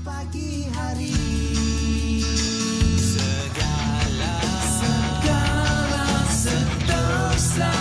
pagi hari. Segala sentosa.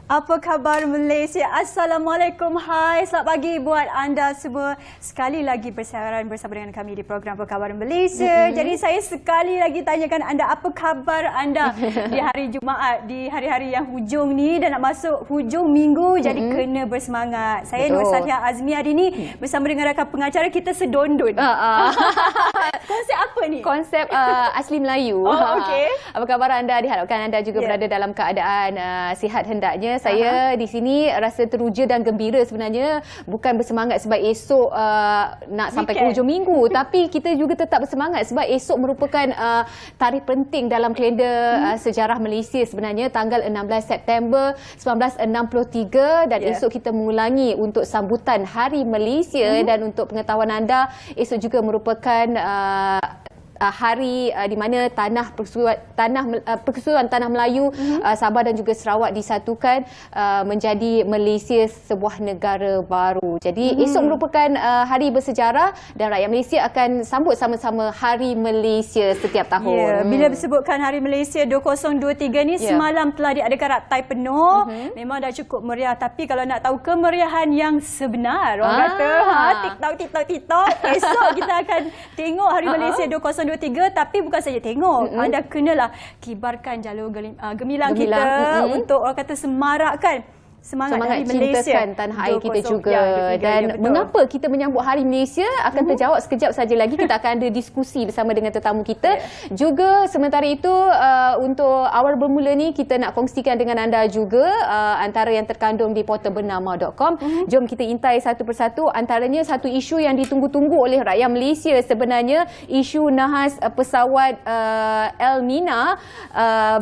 Apa khabar Malaysia? Assalamualaikum. Hai, selamat pagi buat anda semua. Sekali lagi bersiaran bersama dengan kami di program Apa Khabar Malaysia. Jadi saya sekali lagi tanyakan anda apa khabar anda di hari Jumaat, di hari-hari yang hujung ni dan nak masuk hujung minggu. Jadi kena bersemangat. Saya Nur Saliha Azmi hari ni bersama dengan rakan pengacara kita sedondon. Konsep apa ni? Konsep asli Melayu. Okey. Apa khabar anda? Diharapkan anda juga berada dalam keadaan sihat hendaknya. Saya di sini rasa teruja dan gembira sebenarnya. Bukan bersemangat sebab esok nak sampai ke hujung minggu. Tapi kita juga tetap bersemangat sebab esok merupakan tarikh penting dalam kalender sejarah Malaysia sebenarnya. Tanggal 16 September 1963 dan esok kita mengulangi untuk sambutan Hari Malaysia. Dan untuk pengetahuan anda, esok juga merupakan hari di mana Persekutuan Tanah Melayu Sabah dan juga Sarawak disatukan menjadi Malaysia sebuah negara baru. Jadi esok merupakan hari bersejarah dan rakyat Malaysia akan sambut sama-sama Hari Malaysia setiap tahun. Bila disebutkan Hari Malaysia 2023 ni semalam telah diadakan raktai penuh. Memang dah cukup meriah, tapi kalau nak tahu kemeriahan yang sebenar, orang kata TikTok, esok kita akan tengok Hari Malaysia 2023. Tapi bukan saja tengok, anda kenalah kibarkan jalur gemilang kita untuk orang kata semarakkan semangat Hari Malaysia, cintakan tanah air kita juga. Dan mengapa kita menyambut Hari Malaysia akan terjawab sekejap saja lagi. Kita akan ada diskusi bersama dengan tetamu kita. Juga sementara itu untuk awal bermula ni kita nak kongsikan dengan anda juga antara yang terkandung di portal bernama.com. Jom kita intai satu persatu. Antaranya satu isu yang ditunggu-tunggu oleh rakyat Malaysia sebenarnya, isu nahas pesawat Elmina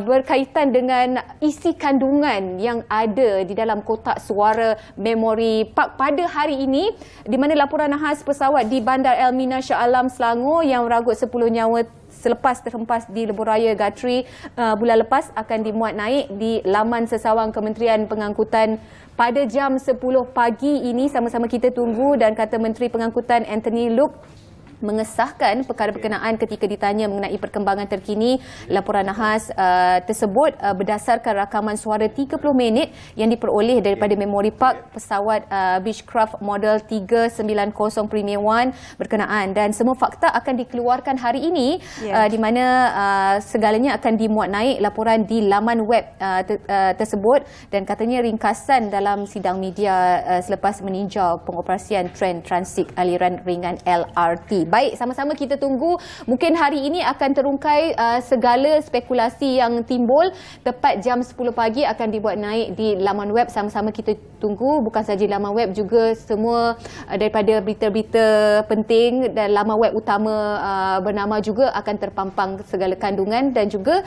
berkaitan dengan isi kandungan yang ada di dalam kotak suara Memory Park pada hari ini, di mana laporan nahas pesawat di Bandar Elmina Shah Alam Selangor yang meragut 10 nyawa selepas terhempas di lebuhraya Gatri bulan lepas akan dimuat naik di laman sesawang Kementerian Pengangkutan pada jam 10 pagi ini. Sama-sama kita tunggu. Dan kata Menteri Pengangkutan Anthony Loke mengesahkan perkara berkenaan ketika ditanya mengenai perkembangan terkini laporan nahas tersebut berdasarkan rakaman suara 30 minit yang diperoleh daripada Memory Park pesawat Beechcraft model 390 Premier One berkenaan, dan semua fakta akan dikeluarkan hari ini di mana segalanya akan dimuat naik laporan di laman web tersebut. Dan katanya ringkasan dalam sidang media selepas meninjau pengoperasian tren transit aliran ringan LRT. Baik, sama-sama kita tunggu. Mungkin hari ini akan terungkai segala spekulasi yang timbul. Tepat jam 10 pagi akan dibuat naik di laman web. Sama-sama kita tunggu. Bukan saja laman web, juga semua daripada berita-berita penting, dan laman web utama bernama juga akan terpampang segala kandungan dan juga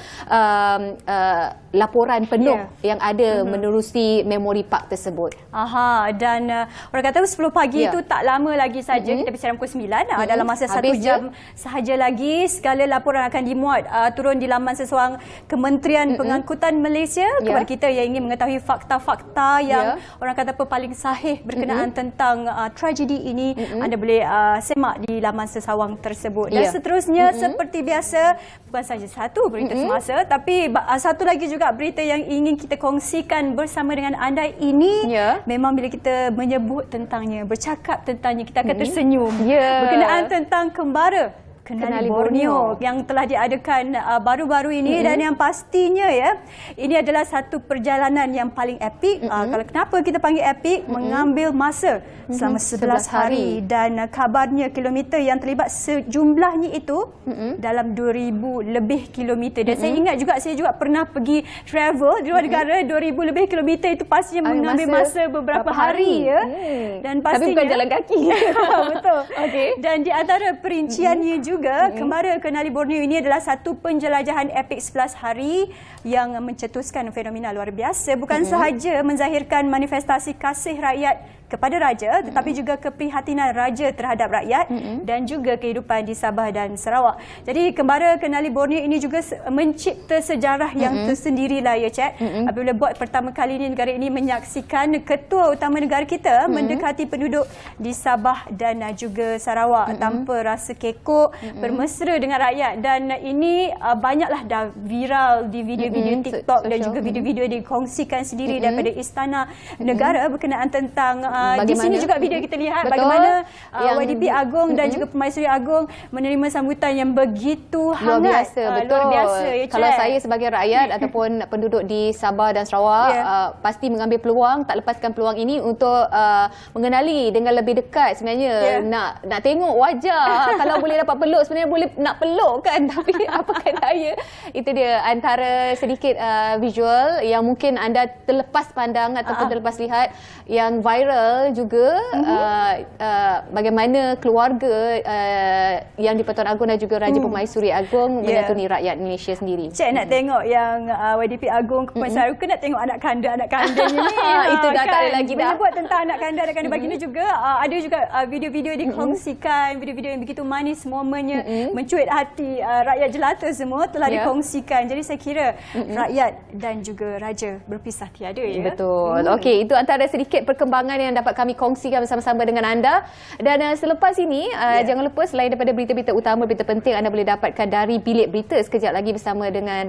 laporan penuh yang ada menerusi Memory Park tersebut. Dan orang kata 10 pagi itu tak lama lagi saja. Kita bersiaran pukul 9 dalam masa 1 jam sahaja lagi. Segala laporan akan dimuat turun di laman sesawang Kementerian Pengangkutan Malaysia kepada kita yang ingin mengetahui fakta-fakta yang orang kata apa paling sahih berkenaan tentang tragedi ini. Anda boleh semak di laman sesawang tersebut. Dan seterusnya seperti biasa, bukan saja satu berita semasa, tapi satu lagi juga berita yang ingin kita kongsikan bersama dengan anda ini. Memang bila kita menyebut tentangnya, bercakap tentangnya, kita akan tersenyum. Berkenaan tentang kembara Kenali Borneo yang telah diadakan baru-baru ini. Dan yang pastinya ini adalah satu perjalanan yang paling epik. Kalau kenapa kita panggil epik? Mengambil masa selama 11 hari. Dan kabarnya kilometer yang terlibat sejumlahnya itu dalam 2,000 lebih kilometer. Dan saya ingat juga, saya juga pernah pergi travel di luar negara. 2,000 lebih kilometer itu pastinya mengambil masa beberapa hari. Dan pastinya, tapi bukan jalan kaki. Betul. Dan di antara perinciannya juga juga Kembara Kenali Borneo ini adalah satu penjelajahan epik 11 hari yang mencetuskan fenomena luar biasa. Bukan sahaja menzahirkan manifestasi kasih rakyat kepada raja, tetapi juga keprihatinan raja terhadap rakyat dan juga kehidupan di Sabah dan Sarawak. Jadi Kembara Kenali Borneo ini juga mencipta sejarah yang tersendirilah ya Cik. Apabila buat pertama kali ini negara ini menyaksikan ketua utama negara kita mendekati penduduk di Sabah dan juga Sarawak tanpa rasa kekok, bermesra dengan rakyat, dan ini banyaklah dah viral di video-video TikTok dan juga video-video dikongsikan sendiri daripada Istana Negara berkenaan tentang di sini juga video kita lihat bagaimana YDP Agong dan juga Permaisuri Agong menerima sambutan yang begitu hangat. Luar biasa, betul. Luar biasa, ya, kalau saya sebagai rakyat ataupun penduduk di Sabah dan Sarawak pasti mengambil peluang, tak lepaskan peluang ini untuk mengenali dengan lebih dekat sebenarnya. Nak tengok wajah. Kalau boleh dapat peluk, sebenarnya boleh nak peluk kan. Tapi apakan daya. Itu dia antara sedikit visual yang mungkin anda terlepas pandang ataupun terlepas lihat, yang viral juga bagaimana keluarga yang di-Pertuan Agong dan juga Raja Permaisuri Agong menyantuni rakyat Malaysia sendiri. Cik nak tengok yang YDP Agong Permaisuri Agong, nak tengok anak kandanya ni. Itu dah tak ada lagi dah. Buat tentang anak kanda baginda juga ada juga video-video dikongsikan, video-video yang begitu manis momennya, mencuit hati rakyat jelata semua telah dikongsikan. Jadi saya kira rakyat dan juga raja berpisah tiada ya. Betul. Okey, itu antara sedikit perkembangan yang dapat kami kongsikan bersama-sama dengan anda. Dan selepas ini, jangan lupa selain daripada berita-berita utama, berita penting anda boleh dapatkan dari Bilik Berita sekejap lagi bersama dengan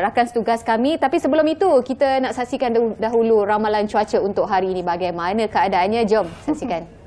rakan setugas kami. Tapi sebelum itu, kita nak saksikan dahulu ramalan cuaca untuk hari ini. Bagaimana keadaannya? Jom saksikan.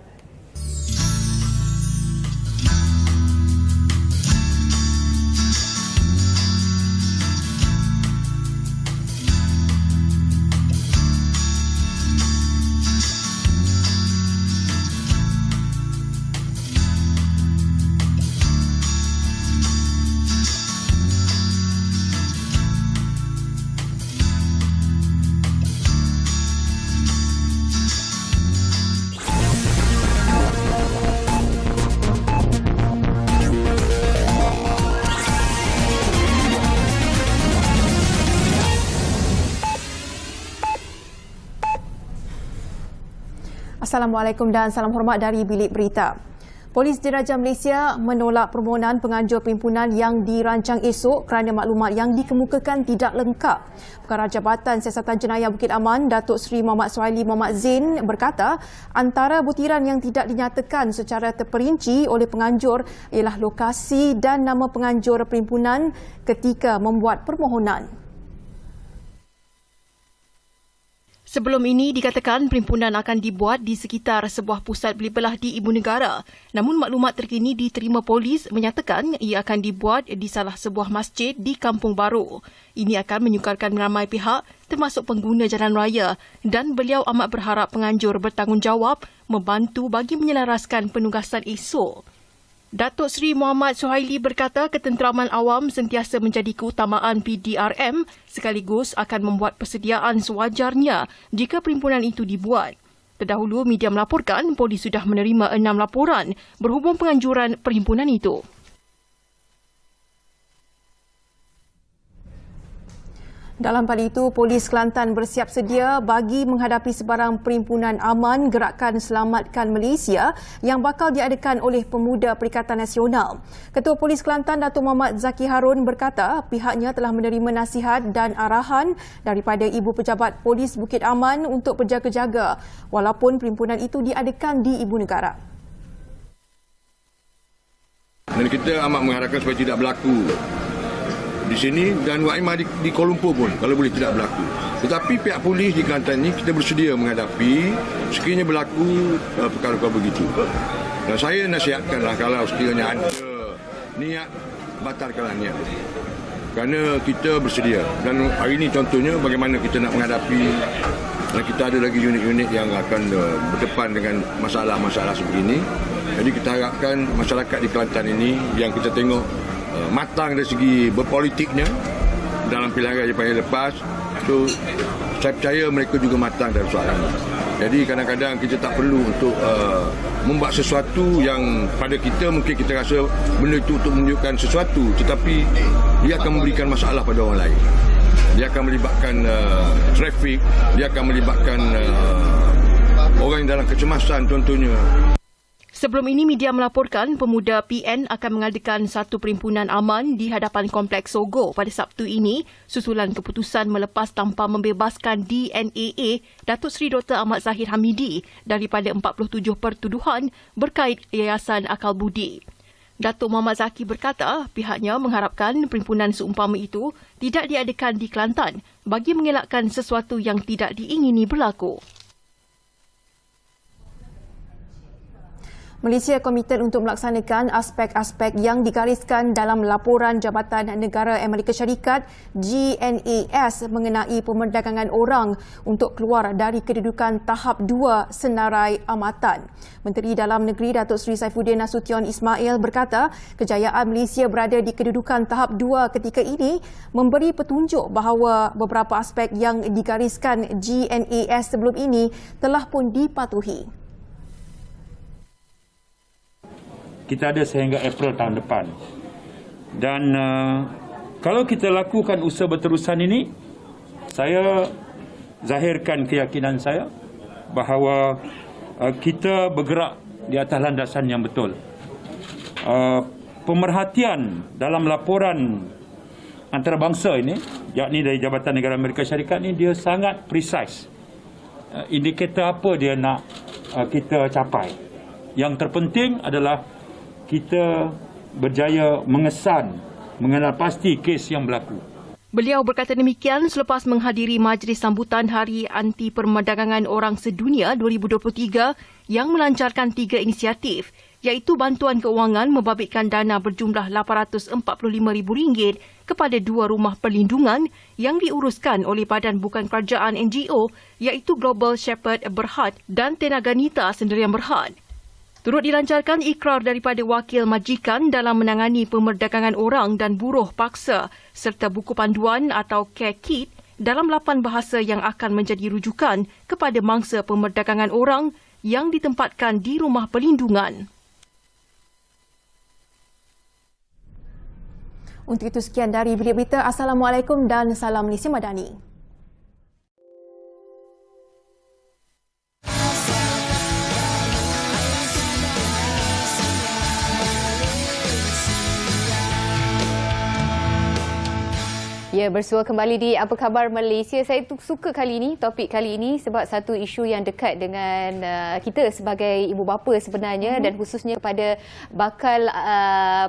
Assalamualaikum dan salam hormat dari Bilik Berita. Polis Diraja Malaysia menolak permohonan penganjur perhimpunan yang dirancang esok kerana maklumat yang dikemukakan tidak lengkap. Pengarah Jabatan Siasatan Jenayah Bukit Aman, Datuk Seri Muhammad Suhaili Muhammad Zain berkata, antara butiran yang tidak dinyatakan secara terperinci oleh penganjur ialah lokasi dan nama penganjur perhimpunan ketika membuat permohonan. Sebelum ini dikatakan perhimpunan akan dibuat di sekitar sebuah pusat beli belah di ibu negara. Namun maklumat terkini diterima polis menyatakan ia akan dibuat di salah sebuah masjid di Kampung Baru. Ini akan menyukarkan ramai pihak termasuk pengguna jalan raya, dan beliau amat berharap penganjur bertanggungjawab membantu bagi menyelaraskan penugasan esok. Datuk Seri Muhammad Suhaili berkata ketenteraman awam sentiasa menjadi keutamaan PDRM sekaligus akan membuat persediaan sewajarnya jika perhimpunan itu dibuat. Terdahulu media melaporkan polis sudah menerima 6 laporan berhubung penganjuran perhimpunan itu. Dalam hal itu, Polis Kelantan bersiap sedia bagi menghadapi sebarang perhimpunan aman Gerakan Selamatkan Malaysia yang bakal diadakan oleh Pemuda Perikatan Nasional. Ketua Polis Kelantan Datuk Muhammad Zaki Harun berkata pihaknya telah menerima nasihat dan arahan daripada Ibu Pejabat Polis Bukit Aman untuk berjaga-jaga walaupun perhimpunan itu diadakan di ibu negara. Dan kita amat mengharapkan supaya tidak berlaku di sini dan wakimah di Kuala Lumpur pun kalau boleh tidak berlaku. Tetapi pihak polis di Kelantan ini kita bersedia menghadapi sekiranya berlaku perkara-perkara begitu. Dan saya nasihatkanlah kalau sekiranya ada niat, batalkanlah niat. Kerana kita bersedia. Dan hari ini contohnya bagaimana kita nak menghadapi, dan kita ada lagi unit-unit yang akan berdepan dengan masalah-masalah sebegini. Jadi kita harapkan masyarakat di Kelantan ini yang kita tengok matang dari segi berpolitiknya dalam pilihan raya yang lepas. So, saya percaya mereka juga matang dalam soalan ini. Jadi kadang-kadang kita tak perlu untuk membuat sesuatu yang pada kita mungkin kita rasa benda itu untuk menunjukkan sesuatu, tetapi dia akan memberikan masalah pada orang lain. Dia akan melibatkan trafik, dia akan melibatkan orang yang dalam kecemasan contohnya. Sebelum ini, media melaporkan pemuda PN akan mengadakan satu perhimpunan aman di hadapan Kompleks Sogo pada Sabtu ini susulan keputusan melepas tanpa membebaskan DNAA Datuk Seri Dr. Ahmad Zahid Hamidi daripada 47 pertuduhan berkait Yayasan Akal Budi. Datuk Muhammad Zaki berkata pihaknya mengharapkan perhimpunan seumpama itu tidak diadakan di Kelantan bagi mengelakkan sesuatu yang tidak diingini berlaku. Malaysia komited untuk melaksanakan aspek-aspek yang digariskan dalam laporan Jabatan Negara Amerika Syarikat GNAS mengenai pemerdagangan orang untuk keluar dari kedudukan tahap 2 senarai amatan. Menteri Dalam Negeri Datuk Seri Saifuddin Nasution Ismail berkata kejayaan Malaysia berada di kedudukan tahap 2 ketika ini memberi petunjuk bahawa beberapa aspek yang digariskan GNAS sebelum ini telah pun dipatuhi. Kita ada sehingga April tahun depan. Dan kalau kita lakukan usaha berterusan ini, saya zahirkan keyakinan saya bahawa kita bergerak di atas landasan yang betul. Pemerhatian dalam laporan antarabangsa ini, yakni dari Jabatan Negara Amerika Syarikat ini, dia sangat precise. Indikator apa dia nak kita capai. Yang terpenting adalah kita berjaya mengesan, mengenal pasti kes yang berlaku. Beliau berkata demikian selepas menghadiri majlis sambutan Hari Anti Perdagangan Orang Sedunia 2023 yang melancarkan 3 inisiatif, iaitu bantuan keuangan membabitkan dana berjumlah RM845,000 kepada 2 rumah perlindungan yang diuruskan oleh badan bukan kerajaan NGO, iaitu Global Shepherd Berhad dan Tenaganita Sendirian Berhad. Turut dilancarkan ikrar daripada wakil majikan dalam menangani pemerdagangan orang dan buruh paksa serta buku panduan atau care kit dalam 8 bahasa yang akan menjadi rujukan kepada mangsa pemerdagangan orang yang ditempatkan di rumah perlindungan. Untuk itu sekian dari Bilik Berita. Assalamualaikum dan salam Malaysia Madani. Ya, bersua kembali di Apa Khabar Malaysia. Saya suka kali ini, topik kali ini sebab satu isu yang dekat dengan kita sebagai ibu bapa sebenarnya dan khususnya kepada bakal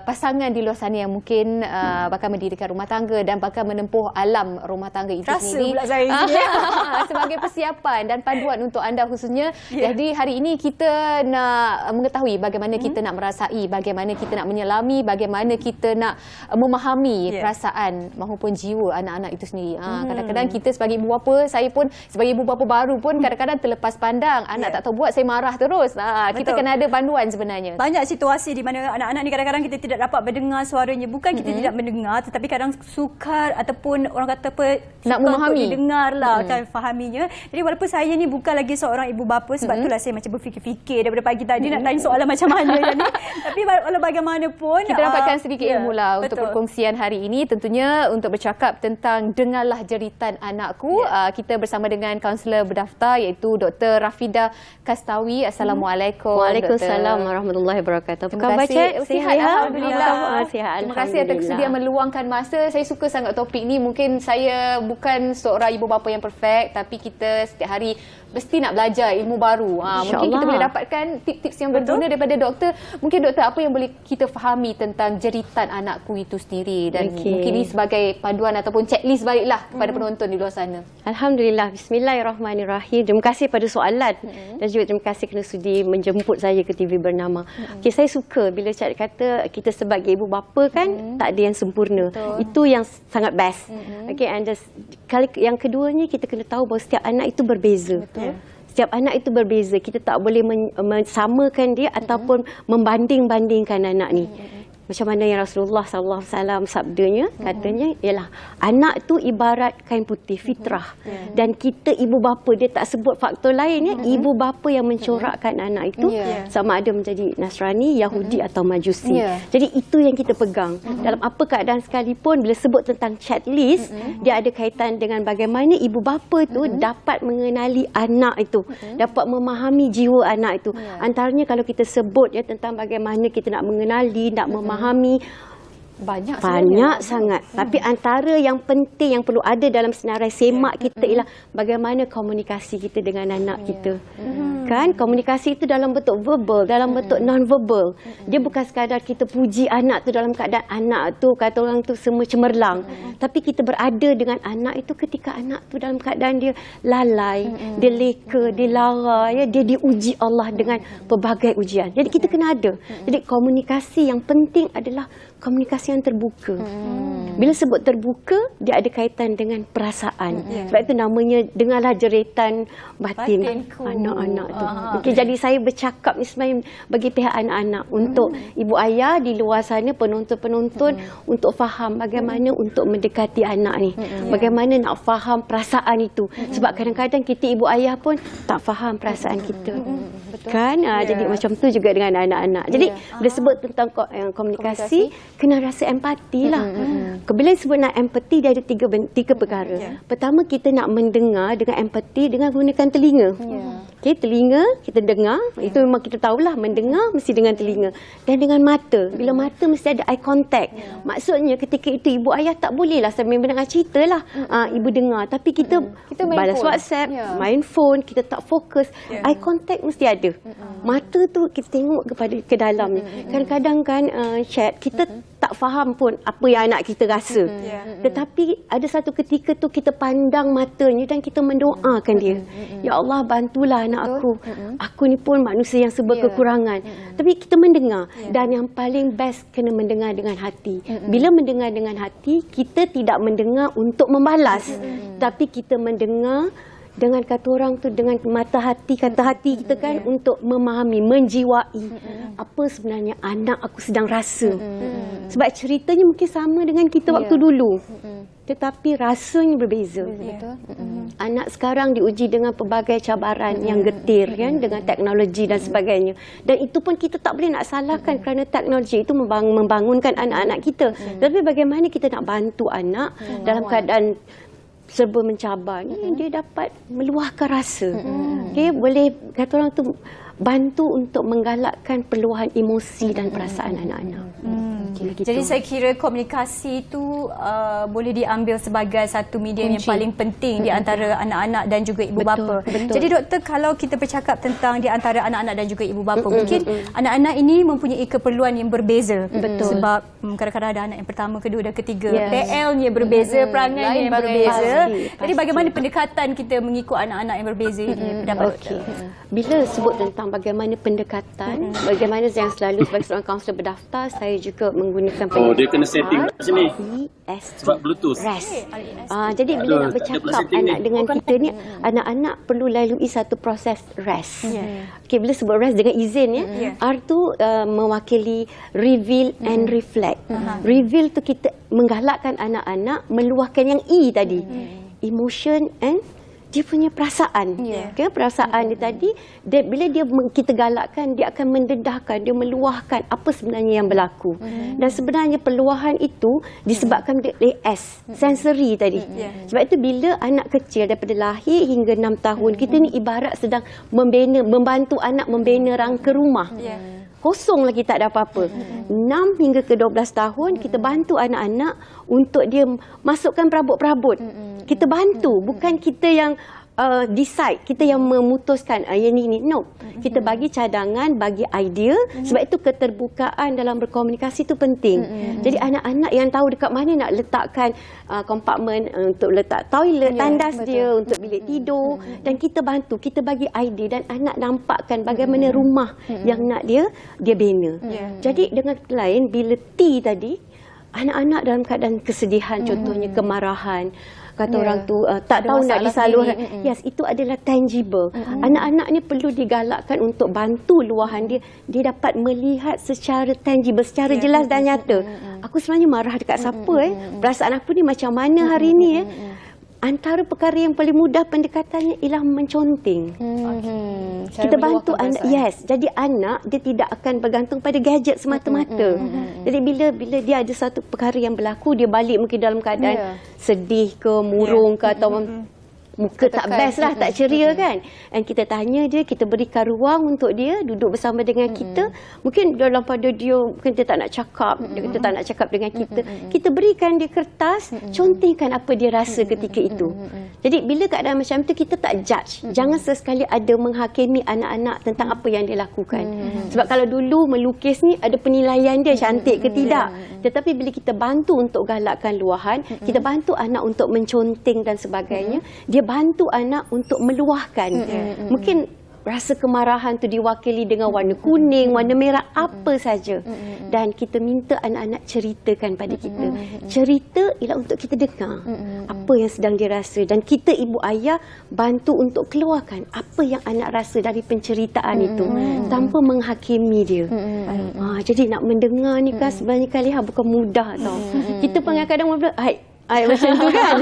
pasangan di luar sana yang mungkin bakal mendirikan rumah tangga dan bakal menempuh alam rumah tangga itu sendiri. Rasa pula saya sebagai persiapan dan panduan untuk anda khususnya. Jadi hari ini kita nak mengetahui bagaimana kita nak merasai, bagaimana kita nak menyelami, bagaimana kita nak memahami perasaan maupun jiwa anak-anak itu sendiri. Kadang-kadang kita sebagai ibu bapa, saya pun sebagai ibu bapa baru pun kadang-kadang terlepas pandang. Anak tak tahu buat, saya marah terus. Kita kena ada panduan sebenarnya. Banyak situasi di mana anak-anak ni kadang-kadang kita tidak dapat mendengar suaranya. Bukan kita tidak mendengar, tetapi kadang sukar ataupun orang kata apa, nak memahami. Didengar lah, kan fahaminya. Jadi walaupun saya ni bukan lagi seorang ibu bapa, sebab itulah saya macam berfikir-fikir daripada pagi tadi nak tanya soalan macam mana yang ni. Tapi walau bagaimanapun kita dapatkan sedikit ilmu lah untuk perkongsian hari ini. Tentunya untuk bercakap tentang dengarlah jeritan anakku. Kita bersama dengan kaunselor berdaftar iaitu Dr. Rafidah Kastawi. Assalamualaikum. Waalaikumsalam warahmatullahi wabarakatuh. Apa khabar, Cik? Sihat, alhamdulillah. Sihat, terima kasih atas kesedia meluangkan masa. Saya suka sangat topik ni. Mungkin saya bukan seorang ibu bapa yang perfect, tapi kita setiap hari mesti nak belajar ilmu baru. Mungkin kita boleh dapatkan tips-tips yang berguna daripada doktor. Mungkin doktor, apa yang boleh kita fahami tentang jeritan anakku itu sendiri, dan mungkin ini sebagai panduan ataupun checklist baiklah kepada penonton di luar sana. Alhamdulillah. Bismillahirrahmanirrahim. Terima kasih pada soalan dan juga terima kasih kerana sudi menjemput saya ke TV Bernama. Okay, saya suka bila Cik kata kita sebagai ibu bapa kan tak ada yang sempurna. Itu yang sangat best. Okay, and yang keduanya kita kena tahu bahawa setiap anak itu berbeza. Setiap anak itu berbeza. Kita tak boleh mensamakan dia ataupun membanding-bandingkan anak ni. Macam mana yang Rasulullah SAW sabdanya, katanya ialah anak tu ibarat kain putih, fitrah. Dan kita ibu bapa, dia tak sebut faktor lain ya, ibu bapa yang mencorakkan anak itu sama ada menjadi Nasrani, Yahudi atau Majusi. Jadi itu yang kita pegang. Dalam apa keadaan sekalipun, bila sebut tentang checklist, dia ada kaitan dengan bagaimana ibu bapa tu dapat mengenali anak itu, dapat memahami jiwa anak itu. Antaranya kalau kita sebut ya tentang bagaimana kita nak mengenali, nak memahami, banyak sangat. Tapi antara yang penting yang perlu ada dalam senarai semak kita ialah bagaimana komunikasi kita dengan anak kita. Kan komunikasi itu dalam bentuk verbal, dalam bentuk non-verbal. Dia bukan sekadar kita puji anak tu dalam keadaan anak tu kata orang tu semua cemerlang. Tapi kita berada dengan anak itu ketika anak tu dalam keadaan dia lalai, dia leka, dia lara, ya, dia diuji Allah dengan pelbagai ujian. Jadi kita kena ada. Jadi komunikasi yang penting adalah komunikasi yang terbuka. Bila sebut terbuka, dia ada kaitan dengan perasaan. Sebab itu namanya dengarlah jeritan batin anak-anak tu. Okay, jadi saya bercakap ni sebenarnya bagi pihak anak-anak untuk ibu ayah di luar sana, penonton-penonton untuk faham bagaimana untuk mendekati anak ni. Bagaimana nak faham perasaan itu. Sebab kadang-kadang kita ibu ayah pun tak faham perasaan kita. Kan? Jadi macam tu juga dengan anak-anak. Jadi bila sebut tentang komunikasi, kena rasa empati lah. Bila sebut nak empati, dia ada tiga perkara. Pertama, kita nak mendengar dengan empati dengan gunakan telinga. Okay, telinga kita dengar, itu memang kita tahulah, mendengar mesti dengan telinga. Dan dengan mata, bila mata mesti ada eye contact. Maksudnya ketika itu ibu ayah tak bolehlah sambil mendengar cerita lah, ibu dengar. Tapi kita balas WhatsApp, main phone, kita tak fokus. Eye contact mesti ada. Mata tu kita tengok ke dalamnya. Kadang-kadang kan chat, kita tak faham pun apa yang anak kita rasa. Tetapi ada satu ketika tu kita pandang matanya dan kita mendoakan dia. Ya Allah, bantulah anak aku. Aku ni pun manusia yang serba kekurangan. Tapi kita mendengar. Dan yang paling best, kena mendengar dengan hati. Bila mendengar dengan hati, kita tidak mendengar untuk membalas. Tapi kita mendengar dengan kata orang tu, dengan mata hati, kata hati kita kan, untuk memahami, menjiwai apa sebenarnya anak aku sedang rasa. Sebab ceritanya mungkin sama dengan kita waktu dulu, tetapi rasanya berbeza. Anak sekarang diuji dengan pelbagai cabaran yang getir kan, dengan teknologi dan sebagainya. Dan itu pun kita tak boleh nak salahkan kerana teknologi itu membangunkan anak-anak kita. Tapi bagaimana kita nak bantu anak dalam keadaan serba mencabar ni, dia dapat meluahkan rasa. Okay, boleh kata orang tu bantu untuk menggalakkan peluahan emosi dan perasaan anak-anak. Jadi saya kira komunikasi itu boleh diambil sebagai satu medium yang paling penting di antara anak-anak dan juga ibu bapa. Jadi doktor, kalau kita bercakap tentang di antara anak-anak dan juga ibu bapa, mungkin anak-anak ini mempunyai keperluan yang berbeza. Sebab kadang-kadang ada anak yang pertama, kedua dan ketiga. PL-nya berbeza, perangainya yang berbeza. Jadi bagaimana pendekatan kita mengikut anak-anak yang berbeza ini? Bila sebut tentang bagaimana pendekatan, bagaimana yang selalu sebagai seorang kaunselor berdaftar, saya juga menggunakan pendekatan. Dia kena setting kat sini. Sebab Bluetooth. REST. Jadi bila nak bercakap anak dengan kita ni, anak-anak perlu lalui satu proses REST. Okay, bila sebut REST dengan izin ya, R tu mewakili reveal and reflect. Reveal tu kita menggalakkan anak-anak meluahkan yang E tadi. Emotion and dia punya perasaan. Okay, perasaan dia tadi, bila kita galakkan, dia akan mendedahkan, dia meluahkan apa sebenarnya yang berlaku. Dan sebenarnya peluahan itu disebabkan oleh S, sensory tadi. Sebab itu bila anak kecil daripada lahir hingga 6 tahun, kita ni ibarat sedang membantu anak membina rangka rumah. Kosong lagi, tak ada apa-apa. 6 hingga ke 12 tahun, kita bantu anak-anak untuk dia masukkan perabot-perabot. Kita bantu, bukan kita yang decide, kita yang memutuskan yang ni. No. Kita bagi cadangan, bagi idea. Sebab itu keterbukaan dalam berkomunikasi itu penting. Jadi anak-anak yang tahu dekat mana nak letakkan kompartmen untuk letak toilet, tandas dia, untuk bilik tidur. Dan kita bantu, kita bagi idea dan anak nampakkan bagaimana rumah yang nak dia bina. Jadi dengan lain, bila T tadi, anak-anak dalam keadaan kesedihan, contohnya kemarahan, kata orang tu tak tahu nak disalurkan. Yes, itu adalah tangible. Anak-anak ni perlu digalakkan untuk bantu luahan dia. Dia dapat melihat secara tangible, secara jelas dan nyata. Aku sebenarnya marah dekat siapa perasaan aku ni macam mana hari ni Antara perkara yang paling mudah pendekatannya ialah menconting. Kita bantu anak. Yes, jadi anak dia tidak akan bergantung pada gadget semata-mata. Jadi bila dia ada satu perkara yang berlaku, dia balik mungkin dalam keadaan sedih ke, murung ke atau muka tak best lah, tak ceria kan. Dan kita tanya dia, kita berikan ruang untuk dia duduk bersama dengan kita. Mungkin dalam pada dia, mungkin dia tak nak cakap, dia kata tak nak cakap dengan kita. Kita berikan dia kertas, contingkan apa dia rasa ketika itu. Jadi bila keadaan macam tu, kita tak judge. Jangan sesekali ada menghakimi anak-anak tentang apa yang dia lakukan. Sebab kalau dulu melukis ni ada penilaian dia cantik ke tidak. Tetapi bila kita bantu untuk galakkan luahan, kita bantu anak untuk menconting dan sebagainya, dia bantu anak untuk meluahkan. Mungkin rasa kemarahan tu diwakili dengan warna kuning, warna merah, apa saja. Dan kita minta anak-anak ceritakan pada kita. Cerita ialah untuk kita dengar apa yang sedang dia rasa. Dan kita ibu ayah bantu untuk keluarkan apa yang anak rasa dari penceritaan itu tanpa menghakimi dia. Jadi nak mendengar ni kan sebenarnya kali bukan mudah tau. Kita pun kadang macam tu kan.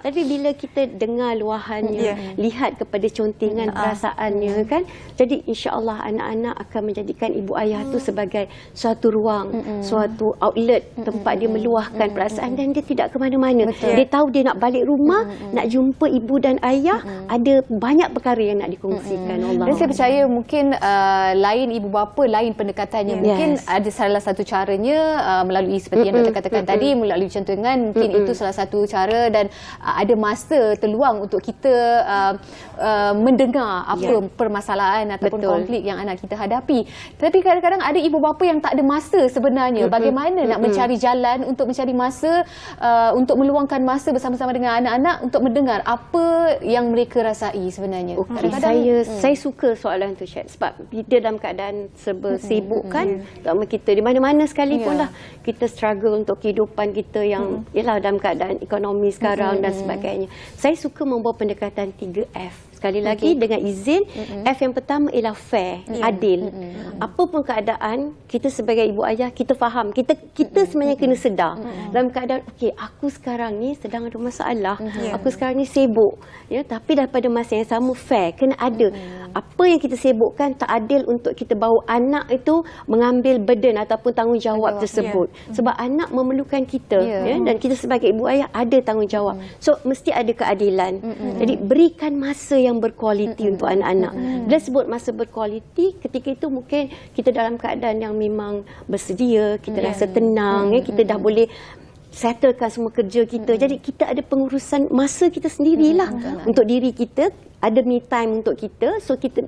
Tapi bila kita dengar luahannya, lihat kepada contingan perasaannya kan, jadi insya-Allah anak-anak akan menjadikan ibu ayah tu sebagai suatu ruang, suatu outlet tempat dia meluahkan perasaan dan dia tidak ke mana-mana. Dia tahu dia nak balik rumah, nak jumpa ibu dan ayah, ada banyak perkara yang nak dikongsikan. Allah. Dan saya percaya mungkin lain ibu bapa, lain pendekatannya. Mungkin ada salah satu caranya melalui seperti yang Dr. katakan tadi, melalui contohan, mungkin itu salah satu cara dan ada masa terluang untuk kita mendengar apa permasalahan ataupun konflik yang anak kita hadapi. Tapi kadang-kadang ada ibu bapa yang tak ada masa sebenarnya. Bagaimana nak mencari jalan untuk mencari masa, untuk meluangkan masa bersama-sama dengan anak-anak untuk mendengar apa yang mereka rasai sebenarnya. Saya suka soalan tu, Syed, sebab kita dalam keadaan serba sibuk kan, terutama kita di mana-mana sekalipun lah kita struggle untuk kehidupan kita yang ialah dalam keadaan ekonomi sekarang dan sebagainya. Saya suka membawa pendekatan 3F. Sekali lagi dengan izin, F yang pertama ialah fair, adil. Apapun keadaan, kita sebagai ibu ayah, kita faham. Kita sebenarnya kena sedar. Dalam keadaan, okey, aku sekarang ni sedang ada masalah. Aku sekarang ni sibuk. Tapi daripada masa yang sama, fair. Kena ada. Apa yang kita sibukkan tak adil untuk kita bawa anak itu mengambil burden ataupun tanggungjawab tersebut. Sebab anak memerlukan kita. Dan kita sebagai ibu ayah ada tanggungjawab. So, mesti ada keadilan. Jadi, berikan masa yang berkualiti untuk anak-anak. Bila sebut masa berkualiti, ketika itu mungkin kita dalam keadaan yang memang bersedia, kita rasa tenang, kita dah boleh settlekan semua kerja kita. Jadi kita ada pengurusan masa kita sendirilah untuk diri kita. Ada me time untuk kita, so kita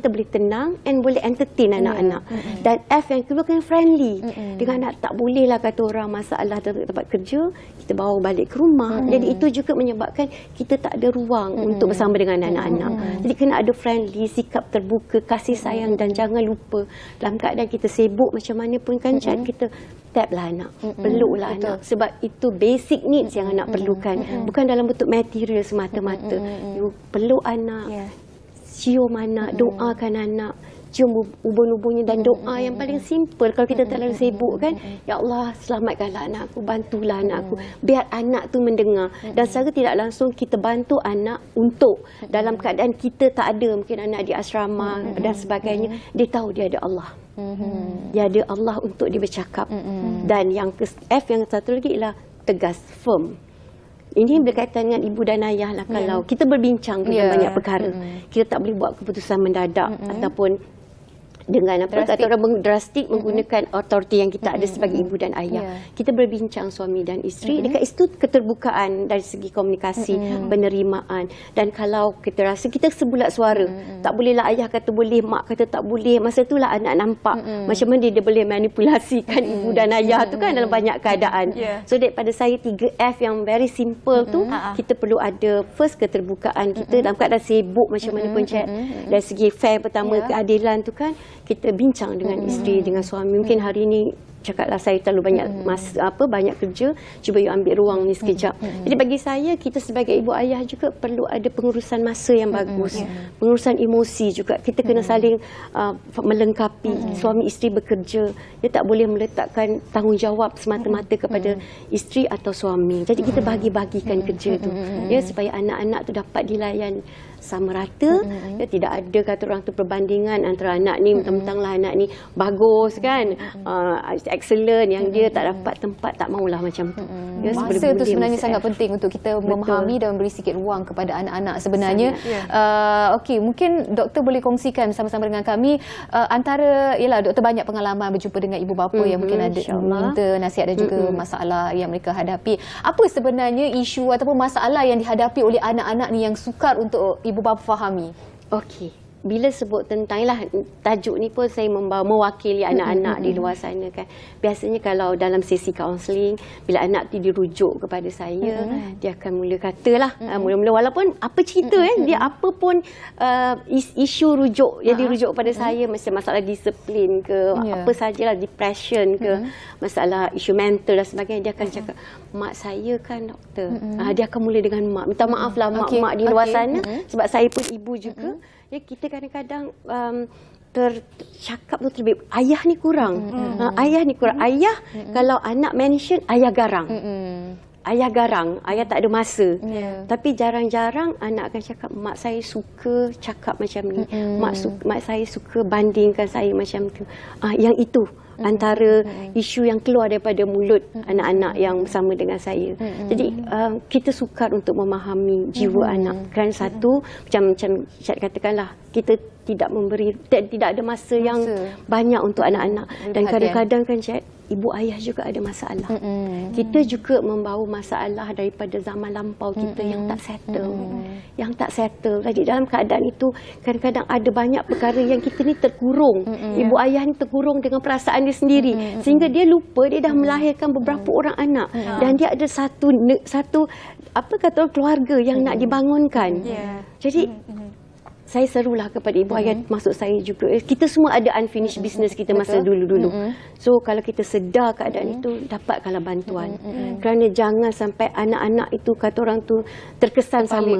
boleh tenang and boleh entertain anak-anak. Dan F yang kedua kan friendly. Dengan anak tak boleh lah kata orang masalah tempat kerja, kita bawa balik ke rumah. Jadi itu juga menyebabkan kita tak ada ruang untuk bersama dengan anak-anak. Jadi kena ada friendly, sikap terbuka, kasih sayang dan jangan lupa dalam keadaan kita sibuk macam mana pun kan kita tap lah anak, peluklah anak. Sebab itu basic needs yang anak perlukan. Bukan dalam bentuk material semata-mata. You peluk anak, cium anak, doakan anak, cium ubun-ubunnya dan doa yang paling simple. Kalau kita terlalu sibuk kan, ya Allah selamatkanlah anak aku, bantulah anak aku. Biar anak tu mendengar. Dan secara tidak langsung kita bantu anak untuk dalam keadaan kita tak ada, mungkin anak di asrama dan sebagainya, dia tahu dia ada Allah. Dia ada Allah untuk dia bercakap. Dan yang F yang satu lagi ialah tegas, firm. Ini berkaitan dengan ibu dan ayah lah. Kalau kita berbincang tentang banyak perkara, kita tak boleh buat keputusan mendadak ataupun dengan apa kata orang drastik menggunakan authority yang kita ada sebagai ibu dan ayah. Kita berbincang suami dan isteri. Dekat itu keterbukaan dari segi komunikasi, penerimaan. Dan kalau kita rasa kita sebulat suara, tak bolehlah ayah kata boleh, mak kata tak boleh. Masa itulah anak nampak macam mana dia boleh manipulasikan ibu dan ayah tu kan dalam banyak keadaan. So daripada saya 3F yang very simple tu, kita perlu ada first keterbukaan kita dalam keadaan sibuk macam mana pun chat. Dari segi fair pertama, keadilan tu kan, kita bincang dengan isteri, dengan suami. Mungkin hari ini cakaplah saya terlalu banyak banyak kerja, cuba you ambil ruang ni sekejap. Jadi bagi saya, kita sebagai ibu ayah juga perlu ada pengurusan masa yang bagus, pengurusan emosi juga. Kita kena saling melengkapi. Suami isteri bekerja, dia tak boleh meletakkan tanggungjawab semata-mata kepada isteri atau suami. Jadi kita bagi-bagikan kerja tu, ya, supaya anak-anak tu dapat dilayan sama rata. Ya, tidak ada kata orang tu perbandingan antara anak ni mentang-mentanglah anak ni bagus kan, excellent, yang dia tak dapat tempat, tak maulah macam tu. Ya, masa tu sebenarnya sangat penting untuk kita memahami dan memberi sikit ruang kepada anak-anak sebenarnya. Okey, mungkin doktor boleh kongsikan bersama-sama dengan kami antara, ialah doktor banyak pengalaman berjumpa dengan ibu bapa yang mungkin ada minta nasihat dan juga masalah yang mereka hadapi. Apa sebenarnya isu ataupun masalah yang dihadapi oleh anak-anak ni yang sukar untuk ibu bapa fahami? Okey. Bila sebut tentang tajuk ni pun saya mewakili anak-anak di luar sana kan. Biasanya kalau dalam sesi kaunseling, bila anak tu dirujuk kepada saya, dia akan mula katalah, mula-mula walaupun apa cerita dia apa pun isu rujuk yang dirujuk kepada saya, macam masalah disiplin ke, apa sajalah, depression ke, masalah isu mental dan sebagainya, dia akan cakap, mak saya kan doktor. Dia akan mula dengan mak. Minta maaf lah mak-mak di luar sana, sebab saya pun ibu juga. Ya, kita kadang-kadang tercakap tu terlebih, ayah ni kurang. Ayah ni kurang. Ayah, kalau anak mention, ayah garang. Ayah garang, ayah tak ada masa. Tapi jarang-jarang anak akan cakap, mak saya suka cakap macam ni. Mak saya suka bandingkan saya macam tu. Yang itu antara isu yang keluar daripada mulut anak-anak yang bersama dengan saya. Jadi kita sukar untuk memahami jiwa anak. Kerana satu, macam saya katakanlah, kita tidak ada masa yang banyak untuk anak-anak. Dan kadang-kadang kan Cik, ibu ayah juga ada masalah. Kita juga membawa masalah daripada zaman lampau kita yang tak settle. Jadi dalam keadaan itu, kadang-kadang ada banyak perkara yang kita ni terkurung. Ibu ayah ni terkurung dengan perasaan dia sendiri, sehingga dia lupa dia dah melahirkan beberapa orang anak, dan dia ada satu apa kata keluarga yang nak dibangunkan. Jadi saya serulah kepada ibu ayah, maksud saya juga, kita semua ada unfinished business kita masa dulu-dulu. So kalau kita sedar keadaan itu, dapatkanlah bantuan. Kerana jangan sampai anak-anak itu, kata orang tu, terkesan sama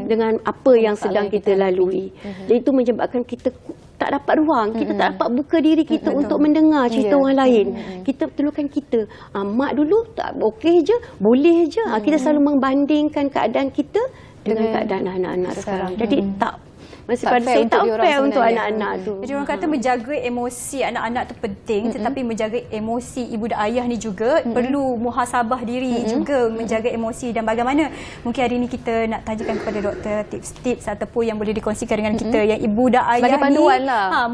dengan apa yang sedang kita lalui. Jadi itu menyebabkan kita tak dapat ruang, kita tak dapat buka diri kita untuk mendengar cerita orang lain. Kita perlukan kita. Mak dulu tak okey je, boleh je. Kita selalu membandingkan keadaan kita dengan keadaan anak-anak sekarang. Jadi masih pada saya tak fair untuk anak-anak tu. Jadi orang kata menjaga emosi anak-anak tu penting, tetapi menjaga emosi ibu dan ayah ni juga perlu muhasabah diri juga, menjaga emosi. Dan bagaimana mungkin hari ini kita nak tanyakan kepada doktor tips-tips ataupun yang boleh dikongsikan dengan kita yang ibu dan ayah sebagai panduan ni lah.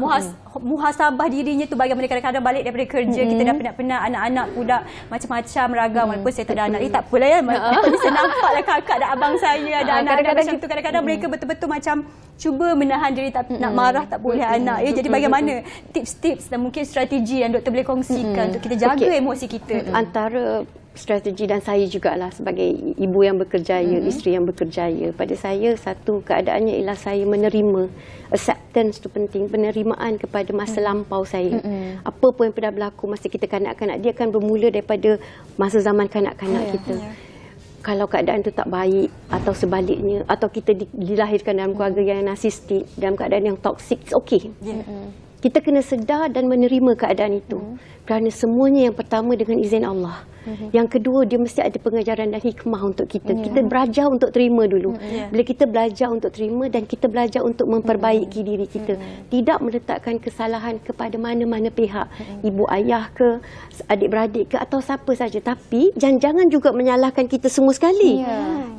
Muhasabah dirinya tu, bagaimana kadang-kadang balik daripada kerja kita dah penat-penat, anak-anak pula macam-macam ragam, walaupun saya tak ada anak ni, tak apalah ya, bisa nampaklah kakak dan abang saya ada anak-anak macam tu. Kadang-kadang mereka betul-betul macam cuba menahan diri, tak nak marah, tak boleh anak. Jadi bagaimana tips-tips dan mungkin strategi yang doktor boleh kongsikan untuk kita jaga emosi kita tu? Antara strategi, dan saya jugalah sebagai ibu yang berkerjaya, isteri yang berkerjaya, pada saya satu keadaannya ialah saya menerima. Acceptance tu penting, penerimaan kepada masa lampau saya. Apa pun yang pernah berlaku masa kita kanak-kanak, dia akan bermula daripada masa zaman kanak-kanak kita. Kalau keadaan itu tak baik atau sebaliknya, atau kita dilahirkan dalam keluarga yang narsistik, dalam keadaan yang toksik, it's okay. Kita kena sedar dan menerima keadaan itu. Kerana semuanya, yang pertama dengan izin Allah. Yang kedua, dia mesti ada pengajaran dan hikmah untuk kita. Kita belajar untuk terima dulu. Bila kita belajar untuk terima dan kita belajar untuk memperbaiki diri kita. Tidak meletakkan kesalahan kepada mana-mana pihak. Ibu ayah ke, adik-beradik ke, atau siapa saja. Tapi jangan juga menyalahkan kita semua sekali.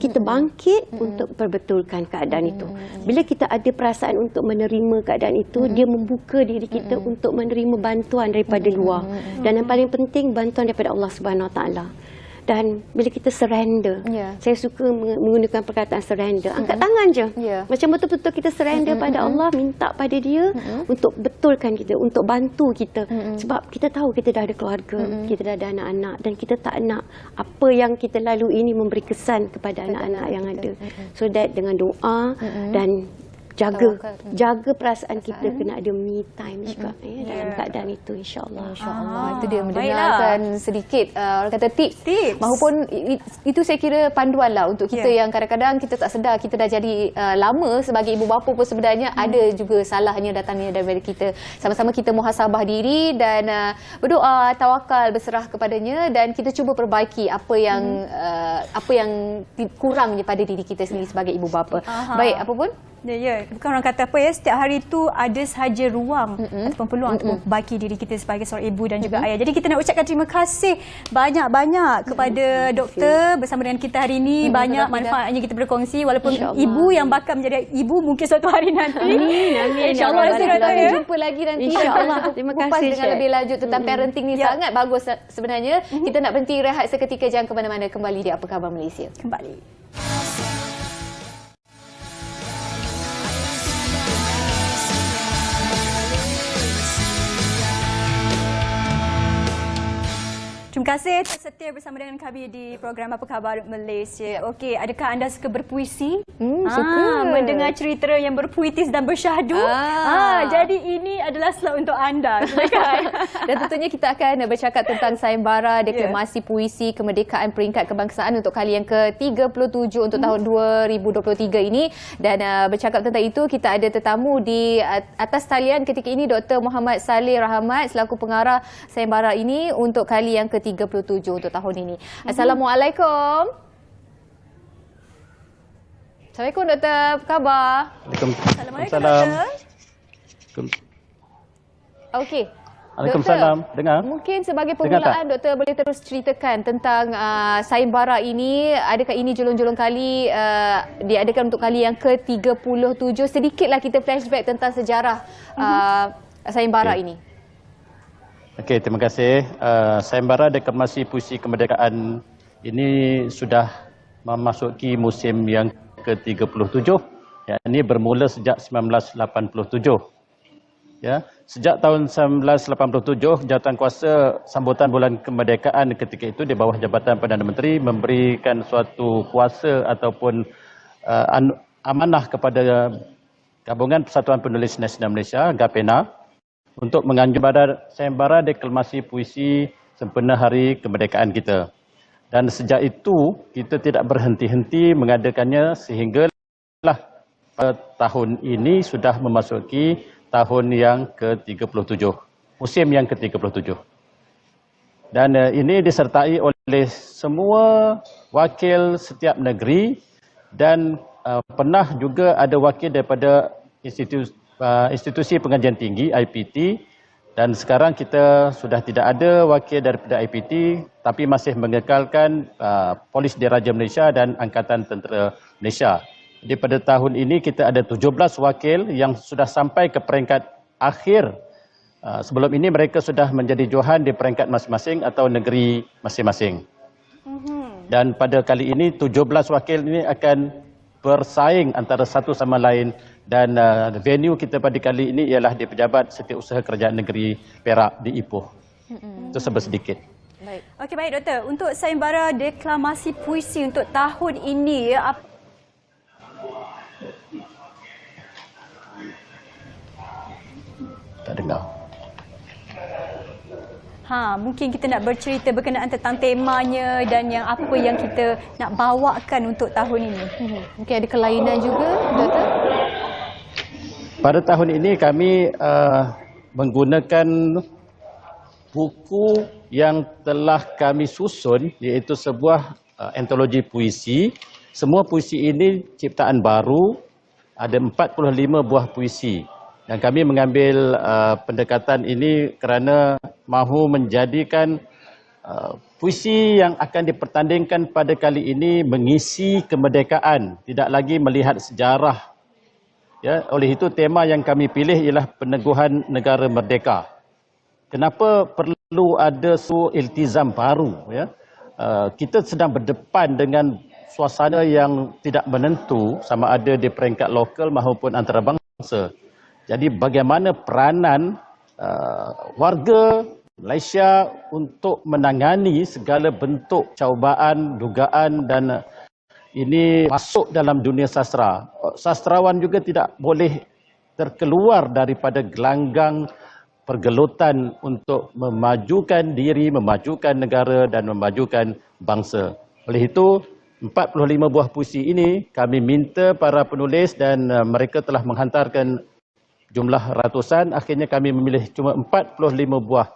Kita bangkit untuk perbetulkan keadaan itu. Bila kita ada perasaan untuk menerima keadaan itu, dia membuka diri kita untuk menerima bantuan daripada luar. Dan yang paling penting, bantuan daripada Allah Subhanahu Wa Taala. Dan bila kita surrender, saya suka menggunakan perkataan surrender. Angkat tangan je. Macam betul-betul kita surrender pada Allah, minta pada dia untuk betulkan kita, untuk bantu kita. Sebab kita tahu kita dah ada keluarga, kita dah ada anak-anak, dan kita tak nak apa yang kita lalui ini memberi kesan kepada anak-anak yang ada. So that dengan doa dan jaga perasaan kita, kena ada me time juga dalam keadaan itu, insya-Allah. Itu dia mendengarkan sedikit orang kata tips. Mahupun itu saya kira panduan lah untuk kita yang kadang-kadang kita tak sedar kita dah jadi lama sebagai ibu bapa pun sebenarnya ada juga salahnya datangnya daripada kita. Sama-sama kita muhasabah diri dan berdoa, tawakal, berserah kepadanya dan kita cuba perbaiki apa yang kurang pada diri kita sendiri sebagai ibu bapa. Baik, apa pun? Ya, bukan orang kata apa ya, setiap hari itu ada sahaja ruang ataupun peluang untuk memperbaiki diri kita sebagai seorang ibu dan juga ayah. Jadi kita nak ucapkan terima kasih banyak-banyak kepada doktor bersama dengan kita hari ini. Banyak manfaatnya kita berkongsi, walaupun ibu yang bakal menjadi ibu mungkin suatu hari nanti. Amin. InsyaAllah kita jumpa lagi nanti. InsyaAllah. Terima kasih dengan lebih lanjut tentang parenting ni sangat bagus sebenarnya. Kita nak berhenti rehat seketika, jangan ke mana-mana, kembali di Apa Khabar Malaysia. Kembali. Terima kasih setia bersama dengan kami di program Apa Khabar Malaysia. Okey, adakah anda suka berpuisi? Suka. Mendengar cerita yang berpuitis dan bersyahdu? Jadi ini adalah slot untuk anda. Dan tentunya kita akan bercakap tentang sayembara deklamasi puisi kemerdekaan peringkat kebangsaan untuk kali yang ke-37 untuk tahun 2023 ini. Dan bercakap tentang itu, kita ada tetamu di atas talian ketika ini, Dr. Muhammad Saleh Rahmat selaku pengarah sayembara ini untuk kali yang ke-37 untuk tahun ini. Assalamualaikum. Assalamualaikum Doktor, apa khabar? Assalamualaikum Doktor. Okey. Waalaikumsalam. Dengar? Mungkin sebagai permulaan Doktor boleh terus ceritakan tentang sayembara ini. Adakah ini julung-julung kali diadakan untuk kali yang ke-37? Sedikitlah kita flashback tentang sejarah sayembara ini. Okey, terima kasih. Sayembara deklamasi puisi kemerdekaan ini sudah memasuki musim yang ke-37. Ya, ini bermula sejak 1987. Ya, sejak tahun 1987, Jawatankuasa Sambutan Bulan Kemerdekaan ketika itu di bawah Jabatan Perdana Menteri memberikan suatu kuasa ataupun amanah kepada Gabungan Persatuan Penulis Nasional Malaysia, GAPENA, untuk menganjurkan sayembara deklamasi puisi sempena hari kemerdekaan kita. Dan sejak itu, kita tidak berhenti-henti mengadakannya sehinggalah pada tahun ini sudah memasuki tahun yang ke-37, musim yang ke-37. Dan ini disertai oleh semua wakil setiap negeri dan pernah juga ada wakil daripada institusi pengajian tinggi IPT, dan sekarang kita sudah tidak ada wakil daripada IPT tapi masih mengekalkan Polis Diraja Malaysia dan Angkatan Tentera Malaysia. Jadi pada tahun ini kita ada 17 wakil yang sudah sampai ke peringkat akhir. Sebelum ini mereka sudah menjadi johan di peringkat masing-masing atau negeri masing-masing. Dan pada kali ini 17 wakil ini akan bersaing antara satu sama lain, dan venue kita pada kali ini ialah di Pejabat Setiausaha Kerajaan Negeri Perak di Ipoh. Itu sedikit. Baik. Okey, baik Doktor. Untuk sayembara deklamasi puisi untuk tahun ini, Tak dengar. Mungkin kita nak bercerita berkenaan tentang temanya dan yang apa yang kita nak bawakan untuk tahun ini. Mungkin ada kelainan juga, Doktor? Pada tahun ini kami menggunakan buku yang telah kami susun, iaitu sebuah antologi puisi. Semua puisi ini ciptaan baru, ada 45 buah puisi. Dan kami mengambil pendekatan ini kerana mahu menjadikan puisi yang akan dipertandingkan pada kali ini mengisi kemerdekaan, tidak lagi melihat sejarah. Ya, oleh itu tema yang kami pilih ialah peneguhan negara merdeka. Kenapa perlu ada suatu iltizam baru? Ya? Kita sedang berdepan dengan suasana yang tidak menentu sama ada di peringkat lokal maupun antarabangsa. Jadi bagaimana peranan warga Malaysia untuk menangani segala bentuk caubaan, dugaan dan ini masuk dalam dunia sastra. Sastrawan juga tidak boleh terkeluar daripada gelanggang pergelutan untuk memajukan diri, memajukan negara dan memajukan bangsa. Oleh itu, 45 buah puisi ini kami minta para penulis dan mereka telah menghantarkan jumlah ratusan. Akhirnya kami memilih cuma 45 buah.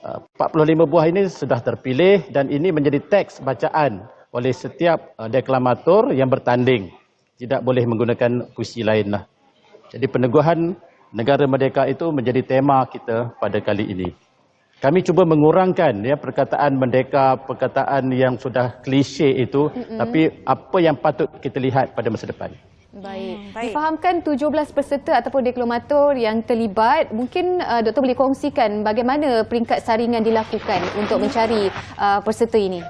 45 buah ini sudah terpilih dan ini menjadi teks bacaan oleh setiap deklamator yang bertanding. Tidak boleh menggunakan puisi lain lah. Jadi peneguhan negara merdeka itu menjadi tema kita pada kali ini. Kami cuba mengurangkan perkataan merdeka, perkataan yang sudah klise itu, tapi apa yang patut kita lihat pada masa depan. Baik. Difahamkan 17 peserta ataupun deklamator yang terlibat. Mungkin Doktor boleh kongsikan bagaimana peringkat saringan dilakukan untuk mencari peserta ini?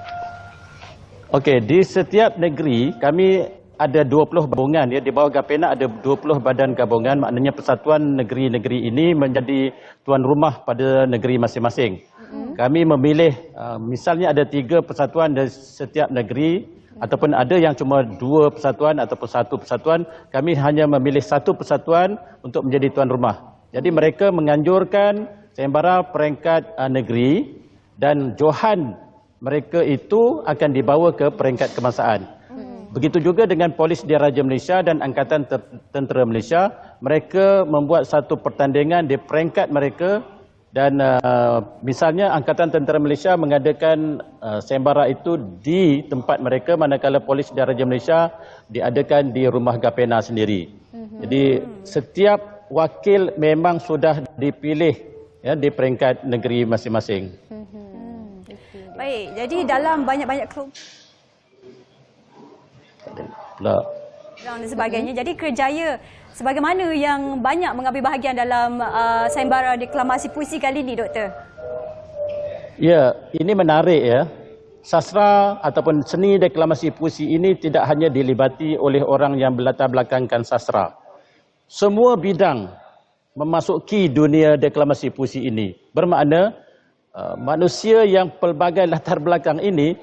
Okey, di setiap negeri kami ada 20 gabungan. Di bawah Gapena ada 20 badan gabungan. Maknanya persatuan negeri-negeri ini menjadi tuan rumah pada negeri masing-masing. Kami memilih, misalnya ada 3 persatuan dari setiap negeri, ataupun ada yang cuma 2 persatuan ataupun 1 persatuan, kami hanya memilih 1 persatuan untuk menjadi tuan rumah. Jadi mereka menganjurkan sayembara peringkat negeri dan johan mereka itu akan dibawa ke peringkat kebangsaan. Begitu juga dengan Polis Diraja Malaysia dan Angkatan Tentera Malaysia, mereka membuat satu pertandingan di peringkat mereka dan misalnya Angkatan Tentera Malaysia mengadakan sayembara itu di tempat mereka, manakala Polis Diraja Malaysia diadakan di Rumah Gapena sendiri. Jadi setiap wakil memang sudah dipilih di peringkat negeri masing-masing. Baik, jadi dalam banyak-banyak dan sebagainya. Jadi kerjaya sebagaimana yang banyak mengambil bahagian dalam sayembara deklamasi puisi kali ini, Doktor? Ya, ini menarik ya. Sastra ataupun seni deklamasi puisi ini tidak hanya dilibati oleh orang yang berlatar belakangkan sastra. Semua bidang memasuki dunia deklamasi puisi ini. Bermakna manusia yang pelbagai latar belakang ini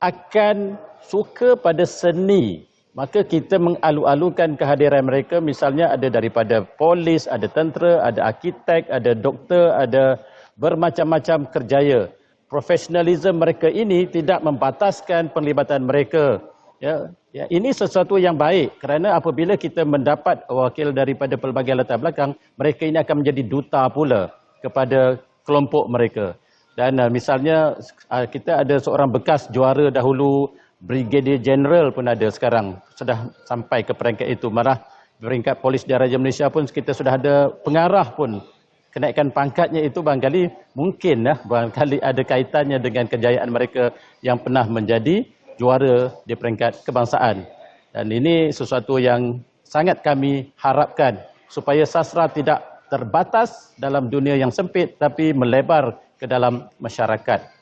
akan suka pada seni. Maka kita mengalu-alukan kehadiran mereka, misalnya ada daripada polis, ada tentera, ada arkitek, ada doktor, ada bermacam-macam kerjaya. Profesionalisme mereka ini tidak membataskan penglibatan mereka. Ya, ini sesuatu yang baik kerana apabila kita mendapat wakil daripada pelbagai latar belakang, mereka ini akan menjadi duta pula kepada kelompok mereka. Dan misalnya kita ada seorang bekas juara dahulu, Brigadier General pun ada sekarang, sudah sampai ke peringkat itu. Malah peringkat Polis Diraja Malaysia pun kita sudah ada pengarah pun. Kenaikan pangkatnya itu barangkali mungkin barangkali ada kaitannya dengan kejayaan mereka yang pernah menjadi juara di peringkat kebangsaan. Dan ini sesuatu yang sangat kami harapkan supaya sastra tidak terbatas dalam dunia yang sempit tapi melebar ke dalam masyarakat.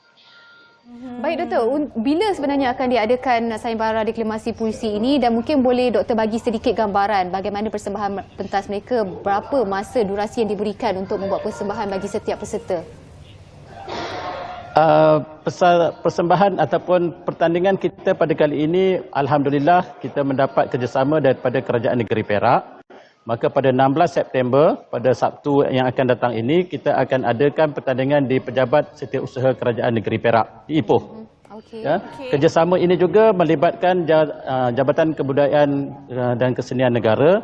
Baik Doktor, bila sebenarnya akan diadakan sayembara deklamasi puisi ini dan mungkin boleh Doktor bagi sedikit gambaran bagaimana persembahan pentas mereka, berapa masa durasi yang diberikan untuk membuat persembahan bagi setiap peserta? Persembahan ataupun pertandingan kita pada kali ini, alhamdulillah kita mendapat kerjasama daripada Kerajaan Negeri Perak. Maka pada 16 September, pada Sabtu yang akan datang ini, kita akan adakan pertandingan di Pejabat Setiausaha Kerajaan Negeri Perak di Ipoh. Kerjasama ini juga melibatkan Jabatan Kebudayaan dan Kesenian Negara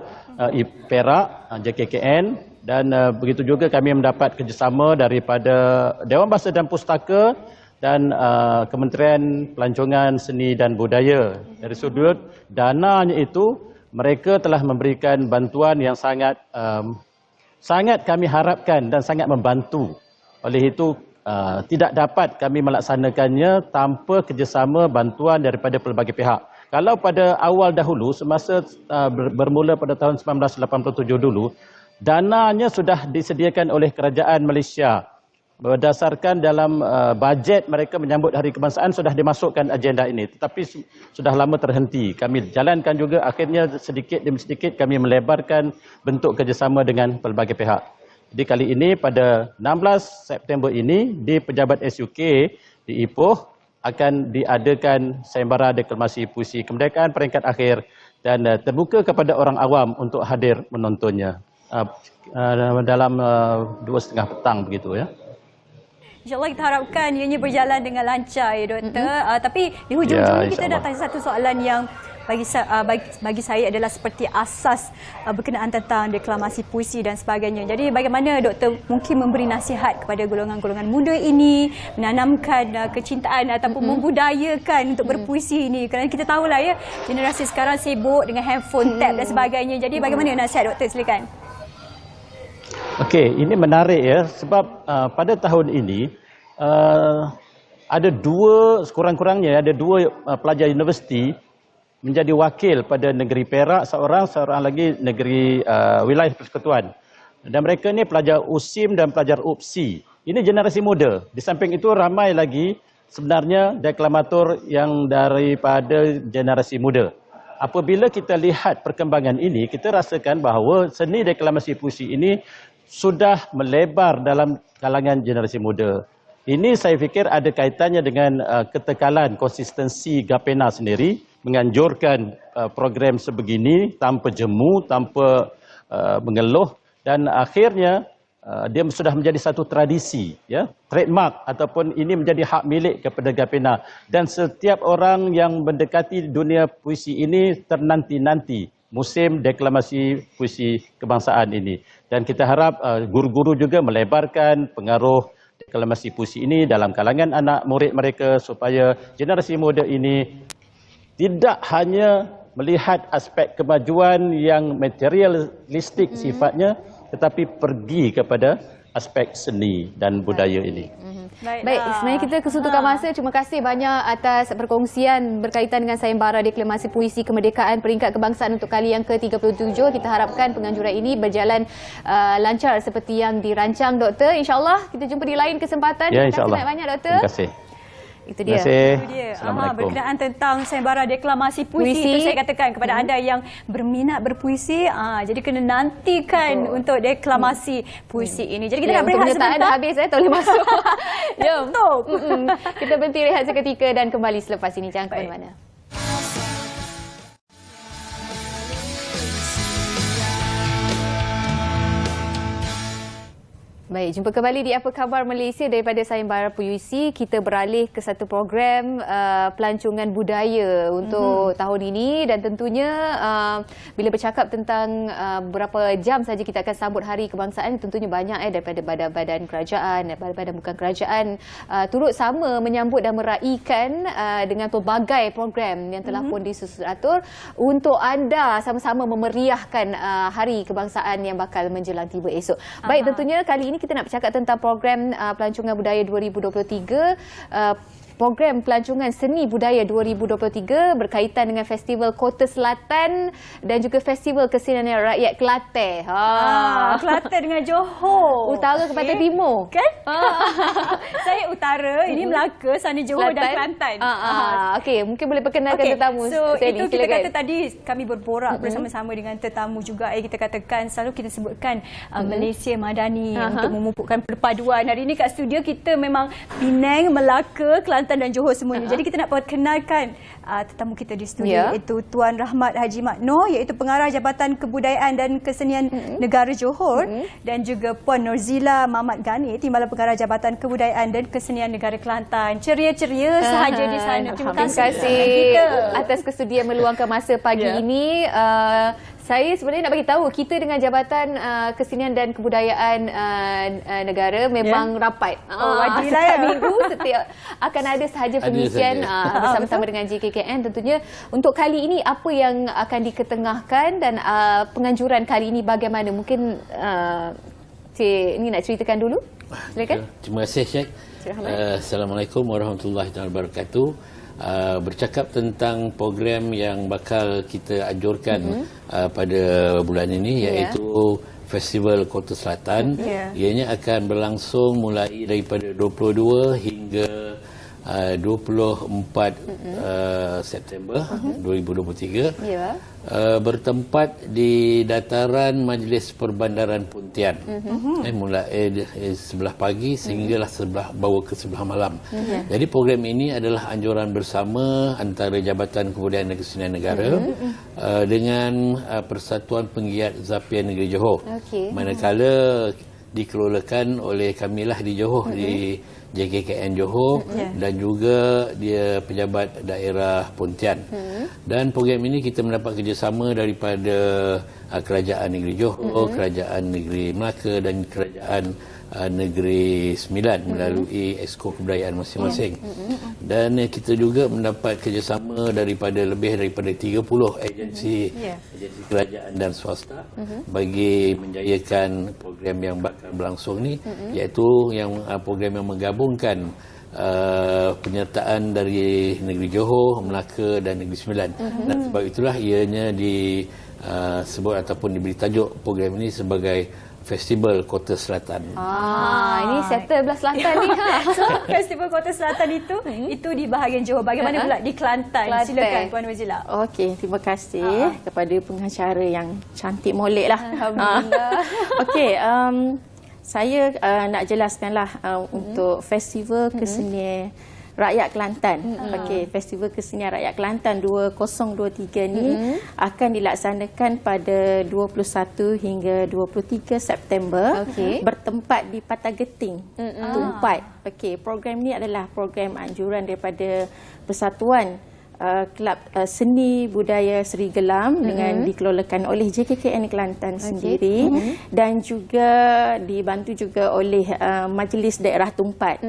Perak, JKKN, dan begitu juga kami mendapat kerjasama daripada Dewan Bahasa dan Pustaka dan Kementerian Pelancongan Seni dan Budaya. Dari sudut dananya itu, mereka telah memberikan bantuan yang sangat kami harapkan dan sangat membantu. Oleh itu, tidak dapat kami melaksanakannya tanpa kerjasama bantuan daripada pelbagai pihak. Kalau pada awal dahulu, semasa bermula pada tahun 1987 dulu, dananya sudah disediakan oleh Kerajaan Malaysia. Berdasarkan dalam bajet mereka menyambut Hari Kebangsaan sudah dimasukkan agenda ini. Tetapi sudah lama terhenti. Kami jalankan juga, akhirnya sedikit demi sedikit kami melebarkan bentuk kerjasama dengan pelbagai pihak. Jadi kali ini pada 16 September ini di Pejabat SUK di Ipoh akan diadakan sayembara deklamasi puisi kemerdekaan peringkat akhir dan terbuka kepada orang awam untuk hadir menontonnya dalam 2:30 petang begitu ya. InsyaAllah kita harapkan ianya berjalan dengan lancar ya Doktor. Tapi di hujung-hujung ni kita nak tanya satu soalan yang bagi saya adalah seperti asas berkenaan tentang deklamasi puisi dan sebagainya. Jadi bagaimana Doktor mungkin memberi nasihat kepada golongan-golongan muda ini menanamkan kecintaan ataupun membudayakan untuk berpuisi ini, kerana kita tahulah ya generasi sekarang sibuk dengan handphone, tab dan sebagainya. Jadi bagaimana nasihat Doktor, silakan. Okey, ini menarik ya sebab pada tahun ini ada sekurang-kurangnya ada dua pelajar universiti menjadi wakil pada negeri Perak, seorang lagi negeri wilayah persekutuan. Dan mereka ni pelajar USIM dan pelajar UPSI. Ini generasi muda. Di samping itu ramai lagi sebenarnya deklamator yang daripada generasi muda. Apabila kita lihat perkembangan ini, kita rasakan bahawa seni deklamasi puisi ini sudah melebar dalam kalangan generasi muda. Ini saya fikir ada kaitannya dengan ketekalan konsistensi GAPENA sendiri menganjurkan program sebegini tanpa jemu, tanpa mengeluh, dan akhirnya dia sudah menjadi satu tradisi, ya, trademark ataupun ini menjadi hak milik kepada GAPENA, dan setiap orang yang mendekati dunia puisi ini ternanti-nanti musim deklamasi puisi kebangsaan ini. Dan kita harap guru-guru juga melebarkan pengaruh deklamasi puisi ini dalam kalangan anak murid mereka supaya generasi muda ini tidak hanya melihat aspek kemajuan yang materialistik sifatnya, tetapi pergi kepada aspek seni dan budaya ini. Baik, sebenarnya kita kesuntukan masa. Terima kasih banyak atas perkongsian berkaitan dengan sayembara deklamasi puisi kemerdekaan peringkat kebangsaan untuk kali yang ke-37. Kita harapkan penganjuran ini berjalan lancar seperti yang dirancang, Doktor. InsyaAllah kita jumpa di lain kesempatan. Ya, insyaAllah. Terima kasih banyak, Doktor. Terima kasih. Itu dia. Terima kasih. Assalamualaikum. Berkenaan tentang sayembara deklamasi puisi itu saya katakan kepada anda yang berminat berpuisi, jadi kena nantikan untuk deklamasi puisi ini. Jadi kita nak berehat sebentar. Dah habis, tak boleh masuk. Jom. Kita berhenti rehat seketika dan kembali selepas ini. Jangan ke mana-mana. Baik, jumpa kembali di Apa Khabar Malaysia daripada sayembara puisi. Kita beralih ke satu program pelancongan budaya untuk tahun ini, dan tentunya bila bercakap tentang berapa jam saja kita akan sambut Hari Kebangsaan, tentunya banyak daripada badan-badan kerajaan, badan-badan bukan kerajaan turut sama menyambut dan meraihkan dengan pelbagai program yang telah pun disusun untuk anda sama-sama memeriahkan Hari Kebangsaan yang bakal menjelang tiba esok. Baik, tentunya kali ini kita nak bercakap tentang program pelancongan budaya 2023. Program pelancongan seni budaya 2023 berkaitan dengan Festival Kota Selatan dan juga Festival Kesenian Rakyat Kelantan. Kelantan dengan Johor. Utara ke Pantai Timur. Kan? Saya utara, ini Melaka, sana Johor dan Kelantan. Okey, mungkin boleh perkenalkan tetamu. So, itu kita kata tadi kami berborak bersama-sama dengan tetamu juga. Kita katakan, selalu kita sebutkan Malaysia Madani untuk memupukkan perpaduan. Hari ini kat studio kita memang Penang, Melaka, Kelantan dan Johor semuanya. Jadi kita nak perkenalkan tetamu kita di studio, iaitu Tuan Rahmat Haji Mat Noor, iaitu Pengarah Jabatan Kebudayaan dan Kesenian Negara Johor, dan juga Puan Norzila Mamat Gani, Timbalan Pengarah Jabatan Kebudayaan dan Kesenian Negara Kelantan. Ceria-ceria sahaja di sana. Terima kasih atas kesudian meluangkan masa pagi ini. Saya sebenarnya nak bagi tahu, kita dengan Jabatan Kesenian dan Kebudayaan Negara memang rapat. Setiap minggu akan ada sahaja pengisian bersama-sama dengan JKKN. Tentunya untuk kali ini apa yang akan diketengahkan dan penganjuran kali ini bagaimana? Mungkin Cik ni nak ceritakan dulu. Silakan. Terima kasih, Syekh. Assalamualaikum warahmatullahi wabarakatuh. Bercakap tentang program yang bakal kita anjurkan pada bulan ini, iaitu Festival Kota Selatan. Ianya akan berlangsung mulai daripada 22 hingga 24 September 2023 bertempat di dataran Majlis Perbandaran Pontian mulai sebelah pagi sehinggalah bawa ke sebelah malam. Jadi program ini adalah anjuran bersama antara Jabatan Kebudayaan dan Kesenian Negara dengan Persatuan Penggiat Zapian Negeri Johor. Manakala dikelolakan oleh kamilah di Johor, di JKKN Johor dan juga dia pejabat daerah Pontian. Dan program ini kita mendapat kerjasama daripada Kerajaan Negeri Johor, Kerajaan Negeri Melaka dan Kerajaan Negeri Sembilan melalui Exco Kebudayaan masing-masing. Dan kita juga mendapat kerjasama daripada lebih daripada 30 agensi kerajaan dan swasta bagi menjayakan program yang bakal berlangsung ni, iaitu yang program yang menggabungkan penyertaan dari Negeri Johor, Melaka dan Negeri Sembilan. Dan sebab itulah ianya disebut ataupun diberi tajuk program ini sebagai Festival Kota Selatan. Ini settle belah selatan ni. So, Festival Kota Selatan itu di bahagian Johor. Bagaimana pula di Kelantan? Silakan Puan Wazila. Okey, terima kasih kepada pengacara yang cantik molek lah. Alhamdulillah. Okey, saya nak jelaskanlah untuk Festival Kesenian Rakyat Kelantan. Okey, Festival Kesenian Rakyat Kelantan 2023 ni akan dilaksanakan pada 21 hingga 23 September bertempat di Patah Geting, Tumpat. Okey, program ni adalah program anjuran daripada Persatuan Kelab Seni Budaya Seri Gelam dengan dikelolakan oleh JKKN Kelantan sendiri dan juga dibantu juga oleh Majlis Daerah Tumpat.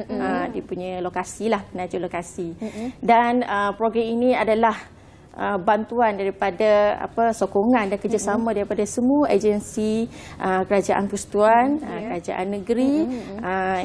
Dia punya lokasi lah, penaja lokasi. Dan program ini adalah bantuan daripada sokongan dan kerjasama daripada semua agensi kerajaan persekutuan, kerajaan negeri,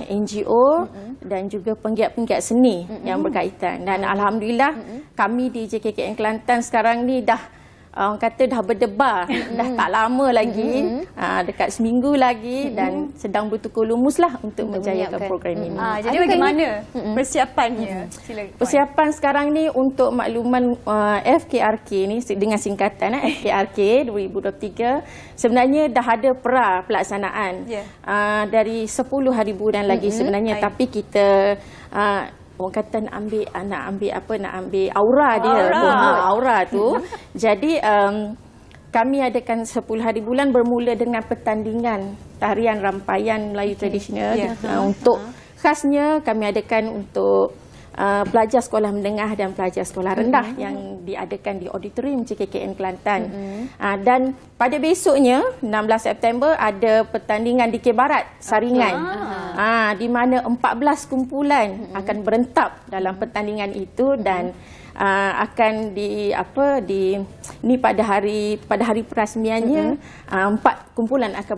NGO dan juga penggiat-penggiat seni yang berkaitan. Dan alhamdulillah kami di JKKN Kelantan sekarang ni dah orang kata dah berdebar, dah tak lama lagi, dekat seminggu lagi dan sedang bertukar lumus lah untuk menjayakan program ini. Jadi bagaimana persiapannya? Silakan. Persiapan sekarang ni untuk makluman FKRK ni dengan singkatan FKRK 2023 sebenarnya dah ada pelaksanaan dari 10 hari bulan lagi sebenarnya, tapi kita orang kata nak ambil aura dia, aura tu. Jadi kami adakan 10 hari bulan bermula dengan pertandingan tarian rampayan Melayu tradisional. Untuk khasnya kami adakan untuk pelajar sekolah menengah dan pelajar sekolah rendah yang diadakan di auditorium JKKN Kelantan. Dan pada besoknya 16 September ada pertandingan di Kebarat Saringan. Di mana 14 kumpulan akan berentap dalam pertandingan itu dan akan ni pada hari perasmiannya 4 kumpulan akan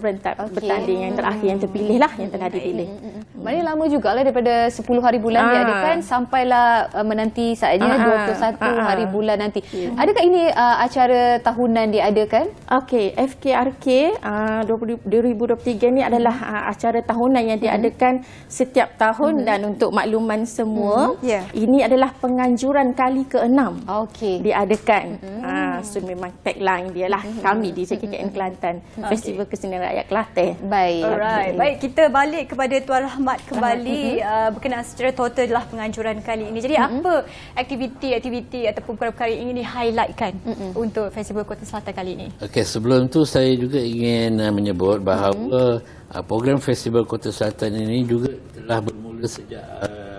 bertanding, yang terakhir yang terpilih lah, yang telah dipilih. Maknanya lama jugalah daripada 10 hari bulan diadakan sampailah menanti saatnya 21 hari bulan nanti. Adakah ini acara tahunan diadakan? Okey, FKRK 2023 ni adalah acara tahunan yang diadakan setiap tahun dan untuk makluman semua, ini adalah penganjuran kali ke-6 diadakan. So memang tagline dia lah, kami di JKKN Kelantan, Festival Kesenian Rakyat Kelantan. Baik, kita balik kepada Tuan Rahmat kembali berkenaan secara total adalah penganjuran kali ini. Jadi apa aktiviti ataupun perkara-perkara yang ingin di-highlightkan untuk Festival Kota Selatan kali ini? Okey, sebelum tu saya juga ingin menyebut bahawa program Festival Kota Selatan ini juga telah bermula sejak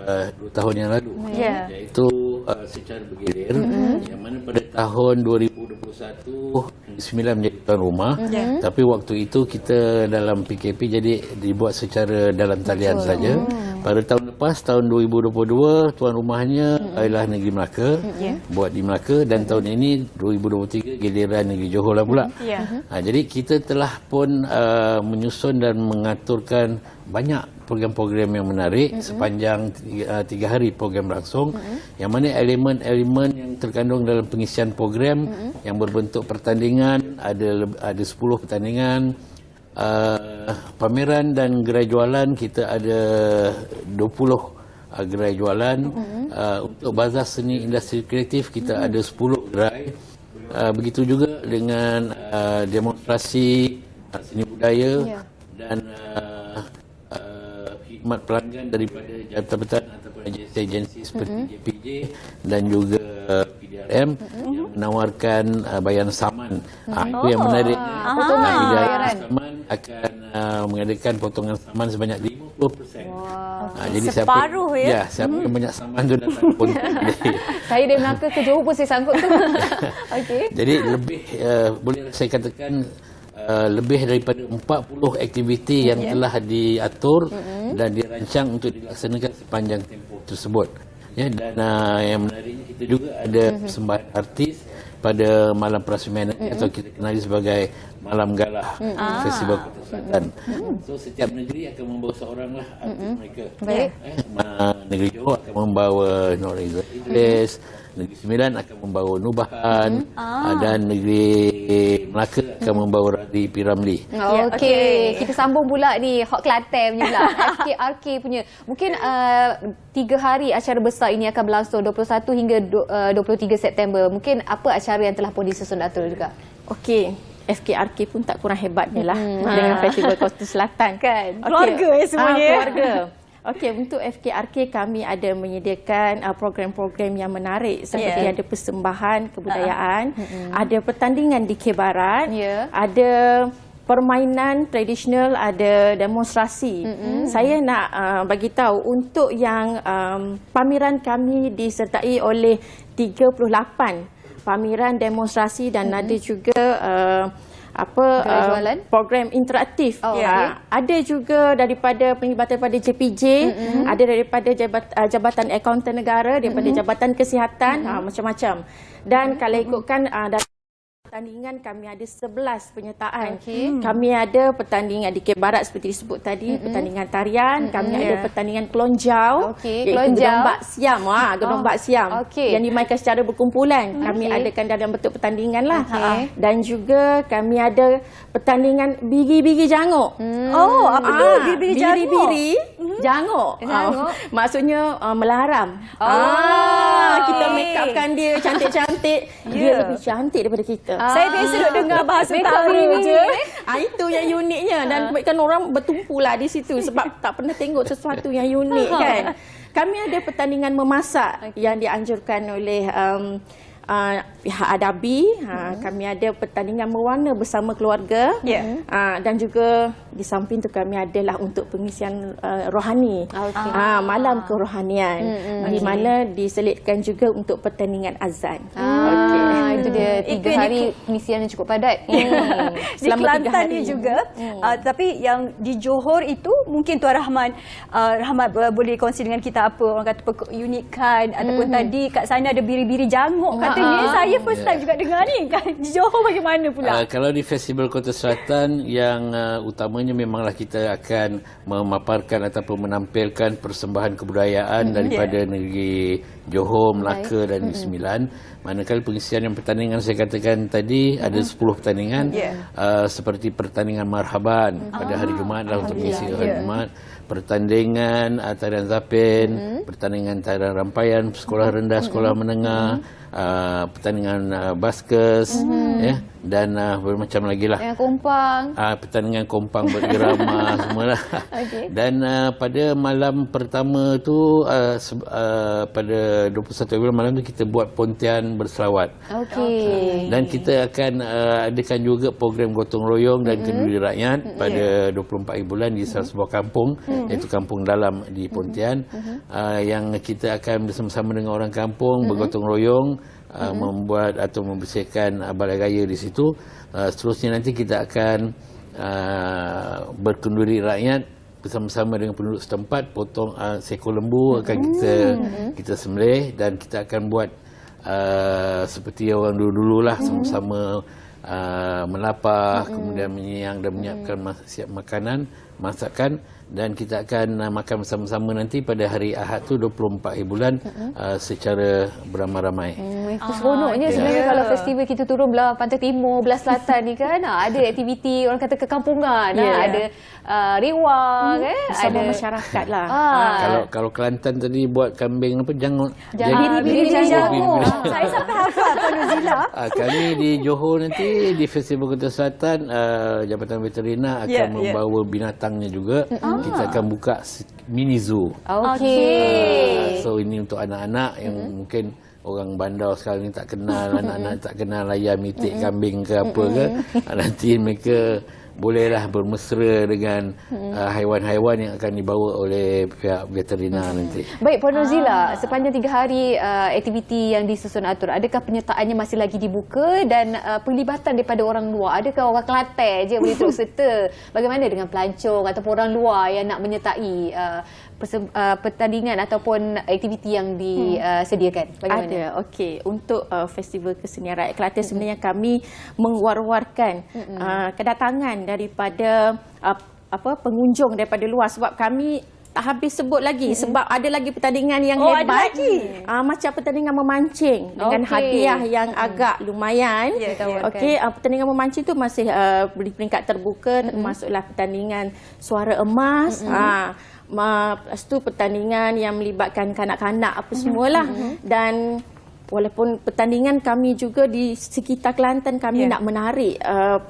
2 tahun yang lalu, iaitu secara bergilir, yang mana pada tahun 2021 Sembilan menjadi tuan rumah, tapi waktu itu kita dalam PKP jadi dibuat secara dalam talian saja. Pada tahun lepas, tahun 2022, tuan rumahnya adalah Negeri Melaka, buat di Melaka, dan tahun ini 2023 giliran Negeri Johor lah pula. Jadi kita telah pun menyusun dan mengaturkan banyak program-program yang menarik sepanjang 3 hari program berlangsung, yang mana elemen-elemen yang terkandung dalam pengisian program yang berbentuk pertandingan, ada 10 pertandingan, pameran dan gerai jualan kita ada 20 gerai jualan. Untuk bazar seni industri kreatif kita ada 10 gerai. Begitu juga dengan demonstrasi seni budaya dan khidmat pelanggan daripada jabatan ataupun agensi seperti JPJ dan juga PDRM yang menawarkan bayaran saman. Itu yang menarik. Bayaran saman akan mengadakan potongan saman sebanyak 50%. Jadi separuh siapa yang banyak saman tu datang pun. Saya dari Melaka ke Johor pun saya sanggup tu. Jadi lebih boleh saya katakan lebih daripada 40 aktiviti yang telah diatur dan dirancang untuk dilaksanakan sepanjang tempoh tersebut. Ya, dan yang menariknya kita juga ada persembahan artis pada malam Perasmian atau kita kenali sebagai Malam Galah Festival Kota Selatan. So setiap negeri akan membawa seorang lah artis mereka. Negeri Johor akan membawa Noriza Idris, Negeri Sembilan akan membawa Nubahan dan Negeri Melaka akan membawa Radhi P. Ramli. Okey, kita sambung pula ni Hot Kelantan punya pula. FKRK punya. Mungkin 3 hari acara besar ini akan berlangsung 21 hingga 23 September. Mungkin apa acara yang telah pun disusun Datuk juga? Okey, FKRK pun tak kurang hebatnya lah dengan Festival Kota Selatan kan. Keluarga semuanya. Keluarga. Okey, untuk FKRK kami ada menyediakan program-program yang menarik seperti ada persembahan kebudayaan, ada pertandingan di Barat, ada permainan tradisional, ada demonstrasi. Saya nak bagi tahu untuk yang pameran kami disertai oleh 38 pameran demonstrasi dan ada juga program interaktif. Ada juga daripada penglibatan daripada JPJ, ada daripada Jabatan Akauntan Negara, daripada Jabatan Kesihatan, macam-macam. Dan kalau ikutkan pertandingan kami ada 11 penyertaan. Kami ada pertandingan di Barat seperti disebut tadi, pertandingan tarian, kami ada pertandingan kelonjau, gelombak siam, gelombak siam yang dimainkan secara berkumpulan. Kami adakan dalam bentuk pertandingan lah. Dan juga kami ada pertandingan biri-biri janguk. Apa tu biri-biri janguk? Biri-biri janguk. Maksudnya melaram. Kita make upkan dia cantik-cantik, dia lebih cantik daripada kita. Saya biasa duk dengar bahasa utara je. Itu yang uniknya dan kebanyakan orang bertumpu lah di situ sebab tak pernah tengok sesuatu yang unik kan. Kami ada pertandingan memasak yang dianjurkan oleh pihak Adabi. Kami ada pertandingan mewarna bersama keluarga. Dan juga di samping tu kami adalah untuk pengisian rohani. Malam kerohanian di mana diselitkan juga untuk pertandingan azan. Itu dia 3 hari pengisian yang cukup padat. Di Kelantan ni juga. Tapi yang di Johor itu mungkin Tuan Rahmat boleh kongsi dengan kita apa orang kata keunikan ataupun tadi kat sana ada biri-biri janguk. Katanya saya first time juga dengar ni. Di Johor bagaimana pula? Kalau di Festival Kota Selatan yang utamanya memanglah kita akan memaparkan ataupun menampilkan persembahan kebudayaan daripada negeri Johor, Melaka dan Negeri Sembilan. Manakala pengisian yang pertandingan saya katakan tadi ada 10 pertandingan seperti pertandingan marhaban pada hari Jumaat lah untuk mengisi hari Jumaat, pertandingan tarian zapin, pertandingan tarian rampaian sekolah rendah, sekolah menengah, pertandingan baskes dan bermacam lagi lah. Pertandingan kompang bergerama semualah. Dan pada malam pertama tu pada 21 April malam tu kita buat pontian berselawat. Dan kita akan adakan juga program gotong royong dan kenduri rakyat pada 24 bulan di salah sebuah kampung iaitu Kampung Dalam di Pontian, yang kita akan bersama-sama dengan orang kampung bergotong royong membuat atau membersihkan balai raya di situ. Seterusnya nanti kita akan berkenduri rakyat bersama-sama dengan penduduk setempat, potong seekor lembu akan kita sembelih dan kita akan buat seperti orang dulu-dulu lah, sama-sama melapar, kemudian menyiang dan menyiapkan siap masakan, dan kita akan makan bersama-sama nanti pada hari Ahad tu 24 bulan secara beramai-ramai. Itu seronoknya sebenarnya kalau festival kita turun belah Pantai Timur, belah Selatan ni kan, ada aktiviti orang kata kekampungan, ada rewang, bersama ada masyarakat lah. Kalau Kelantan tadi buat kambing apa jangut. Biri-biri jangut. Saya sampai hafal Puan Nuzila. Kami di Johor nanti di Festival Kota Selatan, Jabatan Veterina akan membawa binatangnya juga. Kita akan buka mini zoo. Okey. So ini untuk anak-anak yang mungkin orang bandar sekarang ni tak kenal, anak-anak tak kenal ayam, itik, kambing ke apa ke. Nanti mereka bolehlah bermesra dengan haiwan-haiwan yang akan dibawa oleh pihak veterina nanti. Baik, Puan Nuzila, sepanjang 3 hari aktiviti yang disusun atur, adakah penyertaannya masih lagi dibuka dan penglibatan daripada orang luar? Adakah orang Kelantan je boleh turut serta? Bagaimana dengan pelancong ataupun orang luar yang nak menyertai pertandingan ataupun aktiviti yang disediakan? Bagaimana? Ada, okey. Untuk Festival Kesenian Rakyat Kelantan sebenarnya kami mengwar-warkan kedatangan daripada pengunjung daripada luar, sebab kami tak habis sebut lagi sebab ada lagi pertandingan yang hebat. Macam pertandingan memancing dengan hadiah yang agak lumayan. Okey, pertandingan memancing tu masih di peringkat terbuka, termasuklah pertandingan suara emas. Lepas tu pertandingan yang melibatkan kanak-kanak apa semualah. Dan walaupun pertandingan kami juga di sekitar Kelantan, kami nak menarik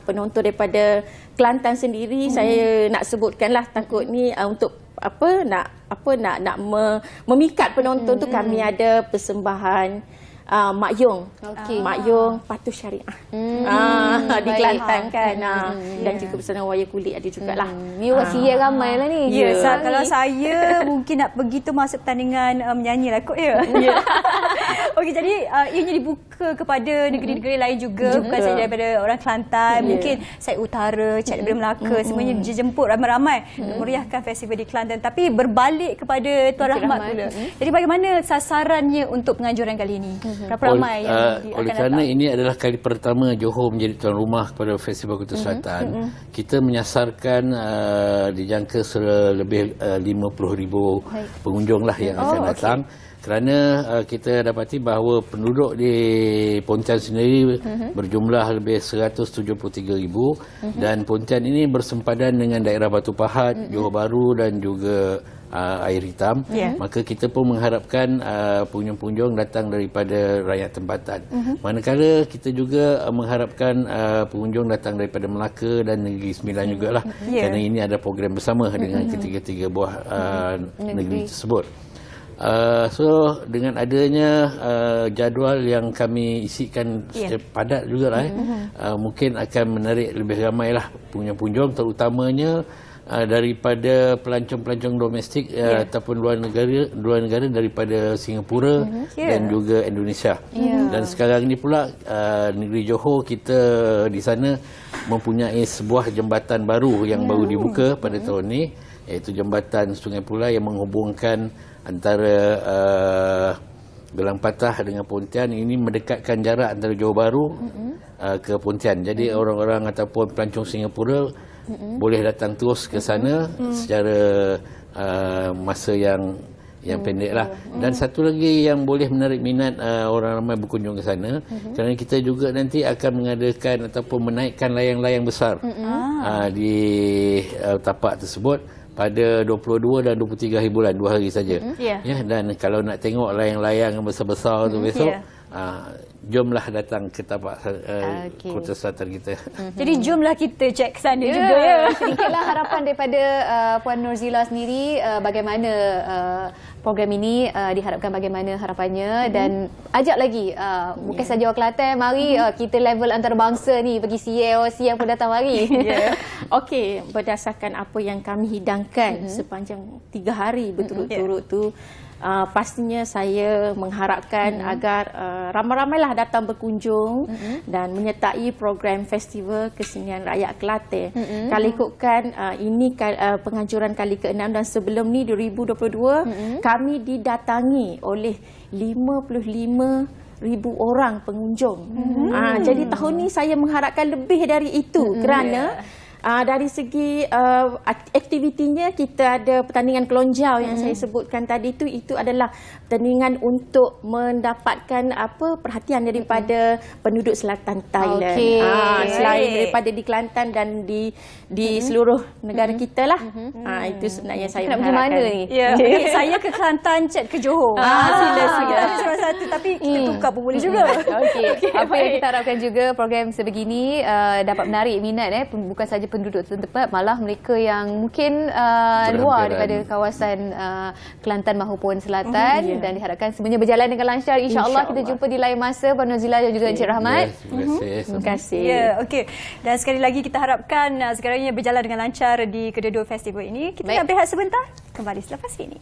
penonton daripada Kelantan sendiri. Saya nak sebutkanlah, takut ni untuk nak memikat penonton tu, kami ada persembahan Mak Yong. Mak Yong Patuh Syariah di Kelantan kan. Dan juga bersama wayang kulit ada jugalah. Ni orang siap ramai lah ni. Kalau saya mungkin nak pergi tu masuk pertandingan menyanyi lah kot ya. Okey, jadi ianya dibuka kepada negeri-negeri lain juga, bukan saja daripada orang Kelantan, mungkin Said Utara, Cik daripada Melaka, semuanya dijemput ramai-ramai meriahkan festival di Kelantan. Tapi berbalik kepada Tuan Rahmat pula. Jadi bagaimana sasarannya untuk penganjuran kali ini? Berapa ramai yang oleh kerana ini adalah kali pertama Johor menjadi tuan rumah kepada Festival Kota Selatan, kita menyasarkan dijangka lebih 50,000 pengunjung lah yang akan datang. Kerana kita dapati bahawa penduduk di Pontian sendiri berjumlah lebih 173,000 dan Pontian ini bersempadan dengan daerah Batu Pahat, Johor Bahru dan juga Air Hitam. Maka kita pun mengharapkan pengunjung-pengunjung datang daripada rakyat tempatan. Manakala kita juga mengharapkan pengunjung datang daripada Melaka dan Negeri Sembilan jugalah. Kerana ini ada program bersama dengan ketiga-tiga buah negeri tersebut. So dengan adanya jadual yang kami isikan padat jugalah, mungkin akan menarik lebih ramai lah pengunjung-pengunjung, terutamanya daripada pelancong-pelancong domestik ataupun luar negara daripada Singapura dan juga Indonesia. Dan sekarang ini pula negeri Johor, kita di sana mempunyai sebuah jambatan baru yang baru dibuka pada tahun ini, iaitu jambatan Sungai Pulai yang menghubungkan antara Gelang Patah dengan Pontian. Ini mendekatkan jarak antara Johor Bahru ke Pontian. Jadi orang-orang ataupun pelancong Singapura boleh datang terus ke sana secara masa yang pendek lah. Dan satu lagi yang boleh menarik minat orang ramai berkunjung ke sana, kerana kita juga nanti akan mengadakan ataupun menaikkan layang-layang besar di tapak tersebut pada 22 dan 23 hari bulan, 2 hari saja. Dan kalau nak tengok layang-layang yang besar-besar tu besok, jomlah datang ke tapak Kota Selatan kita. Jadi jomlah kita cek ke sana juga ya. Sedikitlah harapan daripada Puan Nuzila sendiri, bagaimana program ini diharapkan, bagaimana harapannya, dan ajak lagi bukan saja orang Kelantan, mari kita level antarabangsa ni, pergi CLC yang pun datang mari. Okey, berdasarkan apa yang kami hidangkan sepanjang 3 hari berturut-turut tu, pastinya saya mengharapkan agar ramai-ramailah datang berkunjung dan menyertai program Festival Kesenian Rakyat Kelantan. Kalau ikutkan ini penganjuran kali ke-6, dan sebelum ni 2022 kami didatangi oleh 55 orang pengunjung. Jadi tahun ni saya mengharapkan lebih dari itu kerana dari segi aktivitinya kita ada pertandingan kelonjau yang saya sebutkan tadi itu adalah pertandingan untuk mendapatkan perhatian daripada penduduk selatan Thailand. Selain daripada di Kelantan dan di seluruh negara kita lah. Itu sebenarnya saya nak pergi mengharapkan. mana ni? Saya ke Kelantan, Chat ke Johor. Sila. Cuma satu tapi kita tukar pun boleh juga. Okey. Apa yang kita harapkan juga program sebegini dapat menarik minat bukan saja penduduk setempat, malah mereka yang mungkin luar daripada kawasan Kelantan maupun Selatan, dan diharapkan semuanya berjalan dengan lancar. InsyaAllah kita jumpa di lain masa, Puan Nozila dan juga Encik Rahmat. Terima kasih. Okey. Dan sekali lagi kita harapkan segalanya berjalan dengan lancar di kedua-dua festival ini. Kita nak berehat sebentar. Kembali selepas ini.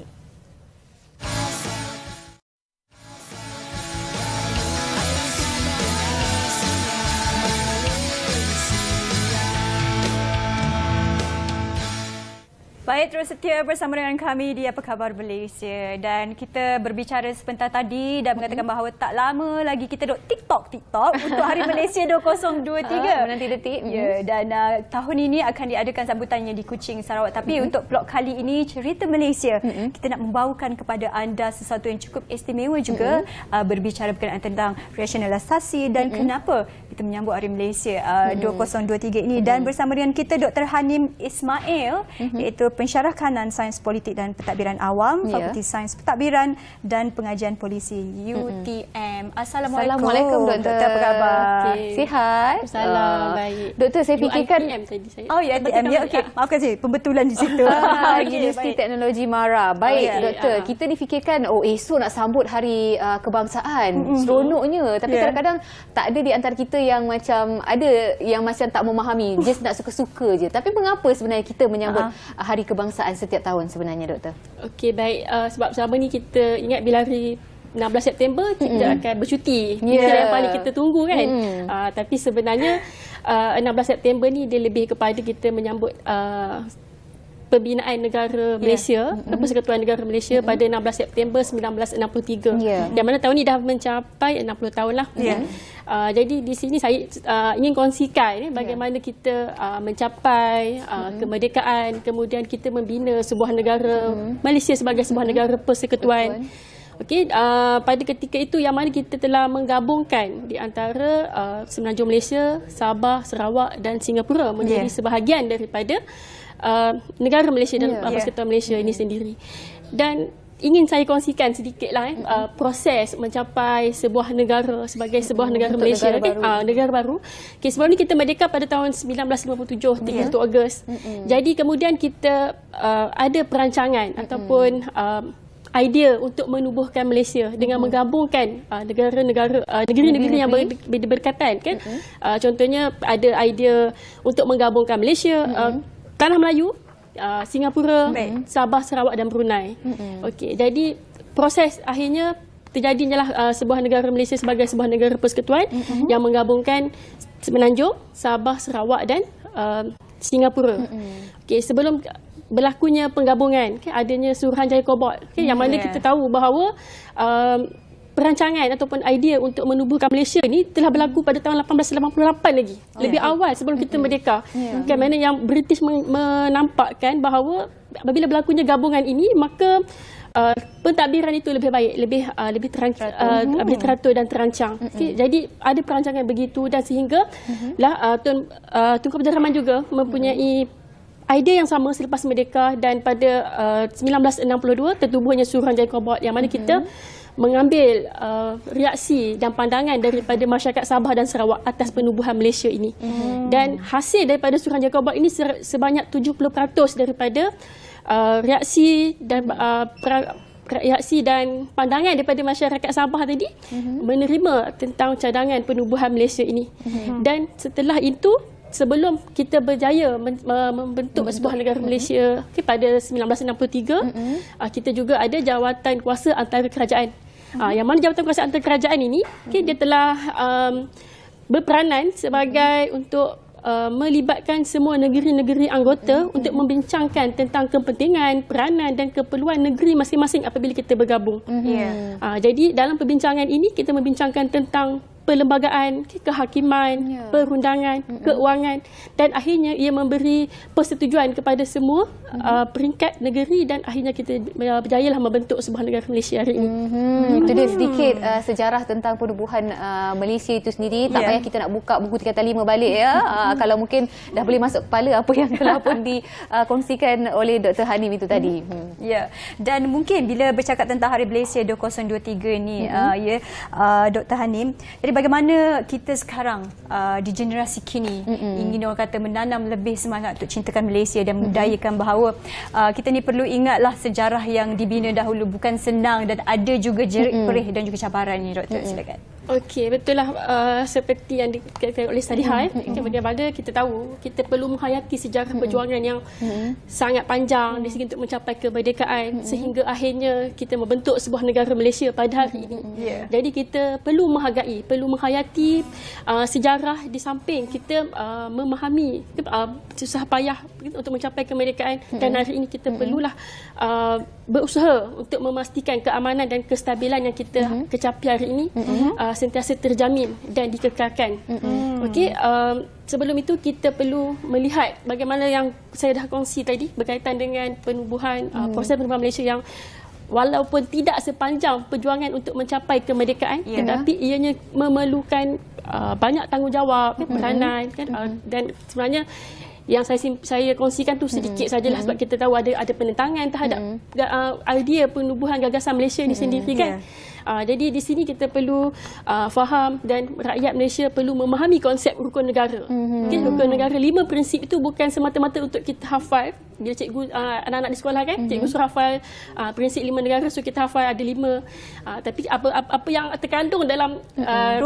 Baik, terus setia bersama dengan kami di Apa Khabar Malaysia. Dan kita berbicara sebentar tadi dan mengatakan bahawa tak lama lagi kita duk TikTok untuk Hari Malaysia 2023. Menanti detik. Ya, dan tahun ini akan diadakan sambutannya di Kuching, Sarawak. Tapi untuk blok kali ini, Cerita Malaysia, kita nak membawakan kepada anda sesuatu yang cukup istimewa juga, berbicara berkenaan tentang rasionalisasi dan kenapa kita menyambut Hari Malaysia 2023 ini. Dan bersama dengan kita Dr. Hanim Ismail, iaitu pensyarah kanan Sains Politik dan Pentadbiran Awam, Fakulti Sains Pentadbiran dan Pengajian Polisi UTM. Assalamualaikum Doktor. Apa khabar? Sihat? Salam, baik. Doktor, saya fikirkan tadi saya. Oh ya, UTM ya. Okey, maafkan saya, pembetulan di situ. Universiti Teknologi Mara. Baik, Doktor. Kita difikirkan esok nak sambut Hari Kebangsaan. Seronoknya, tapi kadang-kadang tak ada di antara kita yang macam tak memahami, just nak suka-suka je. Tapi mengapa sebenarnya kita menyambut Hari Kebangsaan setiap tahun sebenarnya, Doktor? Okey, baik. Sebab selama ni kita ingat bila hari 16 September kita akan bercuti. Itu yang paling kita tunggu kan. Tapi sebenarnya 16 September ni dia lebih kepada kita menyambut pembinaan negara Malaysia, Persekutuan Negara Malaysia pada 16 September 1963. Dan mana tahun ni dah mencapai 60 tahun lah. Jadi di sini saya ingin kongsikan bagaimana kita mencapai kemerdekaan, kemudian kita membina sebuah negara Malaysia sebagai sebuah negara persekutuan. Okey, pada ketika itu yang mana kita telah menggabungkan di antara Semenanjung Malaysia, Sabah, Sarawak dan Singapura menjadi sebahagian daripada negara Malaysia dan Persekutuan Malaysia ini sendiri. Dan ingin saya kongsikan sedikitlah proses mencapai sebuah negara sebagai sebuah negara Malaysia, negara baru. Okay, sebelum ni kita merdeka pada tahun 1957, 31 Ogos. Jadi kemudian kita ada perancangan ataupun idea untuk menubuhkan Malaysia dengan menggabungkan negeri-negeri yang berdekatan kan. Contohnya ada idea untuk menggabungkan Malaysia, Tanah Melayu, Singapura, Sabah, Sarawak dan Brunei. Okey, jadi proses akhirnya terjadinya sebuah negara Malaysia sebagai sebuah negara persekutuan yang menggabungkan Semenanjung, Sabah, Sarawak dan Singapura. Okey, sebelum berlakunya penggabungan, adanya Suruhanjaya Kobot, yang mana kita tahu bahawa perancangan ataupun idea untuk menubuhkan Malaysia ni telah berlaku pada tahun 1888 lagi. Lebih awal sebelum kita merdeka. Kan mana yang British menampakkan bahawa apabila berlakunya gabungan ini, maka pentadbiran itu lebih baik, lebih teratur dan terancang. Jadi ada perancangan begitu dan sehingga Tunku Abdul Rahman juga mempunyai idea yang sama selepas merdeka, dan pada 1962 tertubuhnya Suruhanjaya Kobot yang mana kita mengambil reaksi dan pandangan daripada masyarakat Sabah dan Sarawak atas penubuhan Malaysia ini. Dan hasil daripada Suruhanjaya Kobot ini sebanyak 70% daripada reaksi dan pandangan daripada masyarakat Sabah tadi menerima tentang cadangan penubuhan Malaysia ini. Dan setelah itu, sebelum kita berjaya membentuk sebuah negara Malaysia pada 1963, kita juga ada jawatan kuasa antara kerajaan. Yang mana jawatan kuasa antara kerajaan ini, dia telah berperanan sebagai untuk melibatkan semua negeri-negeri anggota untuk membincangkan tentang kepentingan, peranan dan keperluan negeri masing-masing apabila kita bergabung. Jadi dalam perbincangan ini kita membincangkan tentang perlembagaan, kehakiman, perundangan, keuangan dan akhirnya ia memberi persetujuan kepada semua peringkat negeri dan akhirnya kita berjayalah membentuk sebuah negara Malaysia hari ini. Itu dia sedikit sejarah tentang penubuhan Malaysia itu sendiri. Tak payah kita nak buka buku 3 5 balik ya. Kalau mungkin dah boleh masuk kepala apa yang telah pun dikongsikan oleh Dr. Hanim itu tadi. Ya, dan mungkin bila bercakap tentang Hari Malaysia 2023 ni Dr. Hanim, jadi bagaimana kita sekarang di generasi kini ingin orang kata menanam lebih semangat untuk cintakan Malaysia dan budayakan bahawa kita ni perlu ingatlah sejarah yang dibina dahulu bukan senang dan ada juga jerit perih dan juga cabaran ni, Doktor. Silakan. Okey, betul lah seperti yang dikatakan oleh Sadihah. Bagaimana kita tahu kita perlu menghayati sejarah perjuangan yang sangat panjang dari segi untuk mencapai kemerdekaan sehingga akhirnya kita membentuk sebuah negara Malaysia pada hari ini. Jadi kita perlu menghargai, perlu menghayati sejarah di samping kita memahami susah payah untuk mencapai kemerdekaan dan hari ini kita perlulah berusaha untuk memastikan keamanan dan kestabilan yang kita kecapi hari ini sentiasa terjamin dan dikekalkan. Okey, sebelum itu kita perlu melihat bagaimana yang saya dah kongsi tadi berkaitan dengan penubuhan proses penubuhan Malaysia yang walaupun tidak sepanjang perjuangan untuk mencapai kemerdekaan, tetapi ianya memerlukan banyak tanggungjawab, peranan dan sebenarnya yang saya kongsikan tu sedikit sajalah sebab kita tahu ada penentangan terhadap idea penubuhan gagasan Malaysia ini sendiri kan. Jadi di sini kita perlu faham dan rakyat Malaysia perlu memahami konsep rukun negara. Rukun negara 5 prinsip itu bukan semata-mata untuk kita hafal. Bila cikgu anak-anak di sekolah kan, cikgu suruh hafal prinsip 5 negara, so kita hafal ada 5. Tapi apa yang terkandung dalam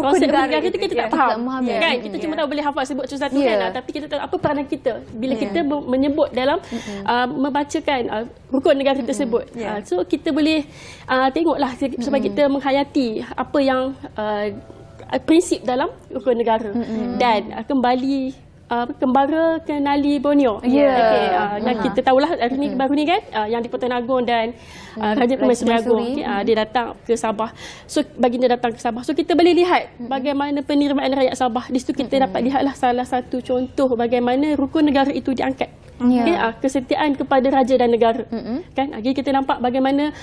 konsep rukun negara itu kita tak faham. Kan? Kita cuma tahu boleh hafal sebut satu kan, tapi kita tahu apa peranan kita bila kita menyebut dalam membacakan rukun negara tersebut. So kita boleh tengoklah supaya kita menghayati apa yang prinsip dalam rukun negara dan kembali kembara kenali Borneo. Dan kita tahulah hari ni baru ni kan yang di Pertuan Agong dan Raja Permaisuri Agong dia datang ke Sabah. So baginda datang ke Sabah. So kita boleh lihat bagaimana penerimaan rakyat Sabah. Di situ kita dapat lihatlah salah satu contoh bagaimana rukun negara itu diangkat. Kesetiaan kepada raja dan negara. Kan? Jadi kita nampak bagaimana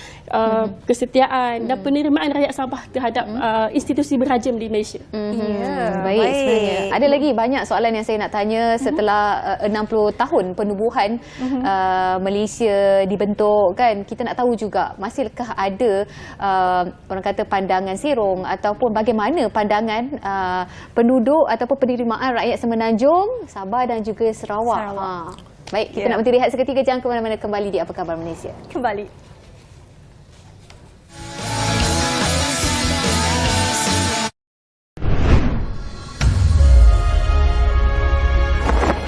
kesetiaan dan penerimaan rakyat Sabah terhadap institusi berajam di Malaysia. Baik sebenarnya. Ada lagi banyak soalan yang saya nak tanya setelah 60 tahun penubuhan Malaysia dibentuk kan. Kita nak tahu juga masihkah ada orang kata pandangan serong ataupun bagaimana pandangan penduduk ataupun penerimaan rakyat Semenanjung, Sabah dan juga Sarawak. Baik, kita nak berhenti rehat seketika, jangan ke mana-mana, kembali di Apa Khabar Malaysia. Kembali.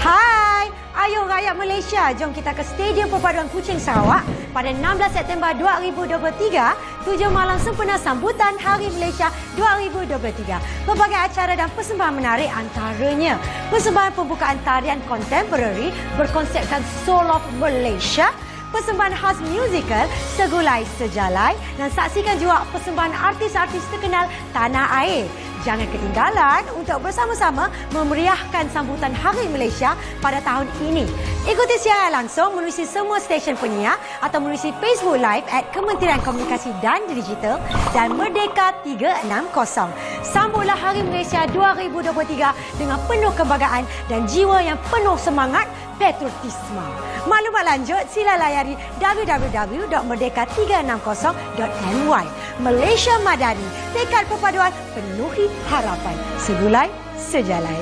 Hai, ayo rakyat Malaysia, jom kita ke Stadium Perpaduan Kuching Sarawak pada 16 September 2023, 7 malam sempena sambutan Hari Malaysia 2023. Pelbagai acara dan persembahan menarik antaranya persembahan pembukaan tarian kontemporari berkonsepkan Soul of Malaysia, persembahan khas musikal Segulai Sejalai dan saksikan juga persembahan artis-artis terkenal tanah air. Jangan ketinggalan untuk bersama-sama memeriahkan sambutan Hari Malaysia pada tahun ini. Ikuti siaran langsung menerusi semua stesen penyiar atau menerusi Facebook Live at Kementerian Komunikasi dan Digital dan Merdeka 360. Sambutlah Hari Malaysia 2023 dengan penuh kebanggaan dan jiwa yang penuh semangat patriotisme. Maklumat lanjut sila layari www.merdeka360.my. Malaysia Madani, tekad perpaduan penuhi harapan. Segulai sejalai.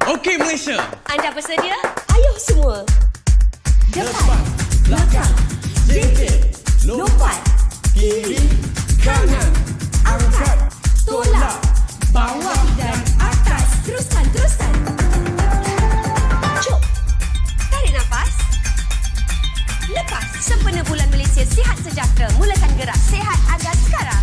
Okey Malaysia. Anda bersedia? Ayo semua. Depan, belakang, jengkel, lompat, kiri, kanan, angkat, tolak, bawah dan atas. Teruskan. Cuk. Tarik nafas. Lepas. Sempena Bulan Malaysia Sihat Sejahtera. Mulakan gerak sihat anda sekarang.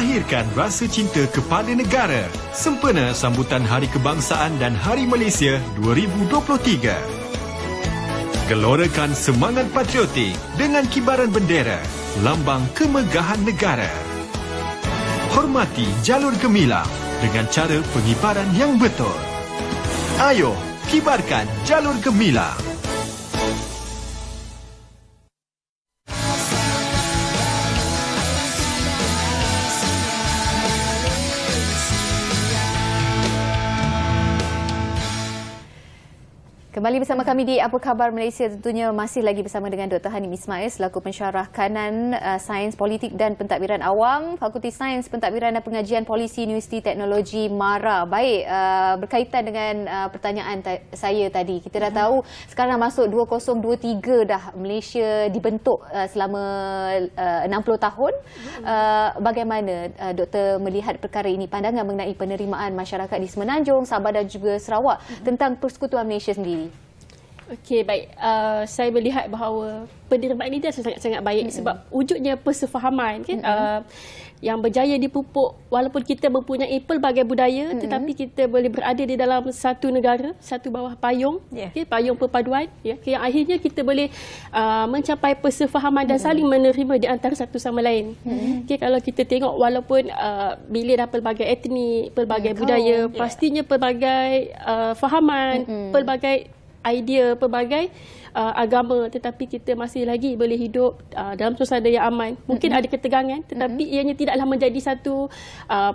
Lahirkan rasa cinta kepada negara. Sempena sambutan Hari Kebangsaan dan Hari Malaysia 2023. Gelorakan semangat patriotik dengan kibaran bendera, lambang kemegahan negara. Hormati jalur gemilang dengan cara pengibaran yang betul. Ayo, kibarkan jalur gemilang. Kembali bersama kami di Apa Khabar Malaysia, tentunya masih lagi bersama dengan Dr. Hanim Ismail selaku pensyarah kanan Sains Politik dan Pentadbiran Awam, Fakulti Sains Pentadbiran dan Pengajian Polisi Universiti Teknologi MARA. Baik, berkaitan dengan pertanyaan saya tadi, kita dah tahu sekarang masuk 2023 dah Malaysia dibentuk selama 60 tahun. Bagaimana Doktor melihat perkara ini, pandangan mengenai penerimaan masyarakat di Semenanjung, Sabah dan juga Sarawak tentang Persekutuan Malaysia sendiri? Okey, baik. Saya melihat bahawa penerimaan ini dah sangat-sangat baik sebab wujudnya persefahaman kan, yang berjaya dipupuk walaupun kita mempunyai pelbagai budaya tetapi kita boleh berada di dalam satu negara, satu bawah payung, okay, payung perpaduan, yang akhirnya kita boleh mencapai persefahaman dan saling menerima di antara satu sama lain. Okay, kalau kita tengok walaupun bila dah pelbagai etnik, pelbagai budaya, pastinya pelbagai fahaman, pelbagai idea, pelbagai agama, tetapi kita masih lagi boleh hidup dalam suasana yang aman. Mungkin ada ketegangan tetapi ianya tidaklah menjadi satu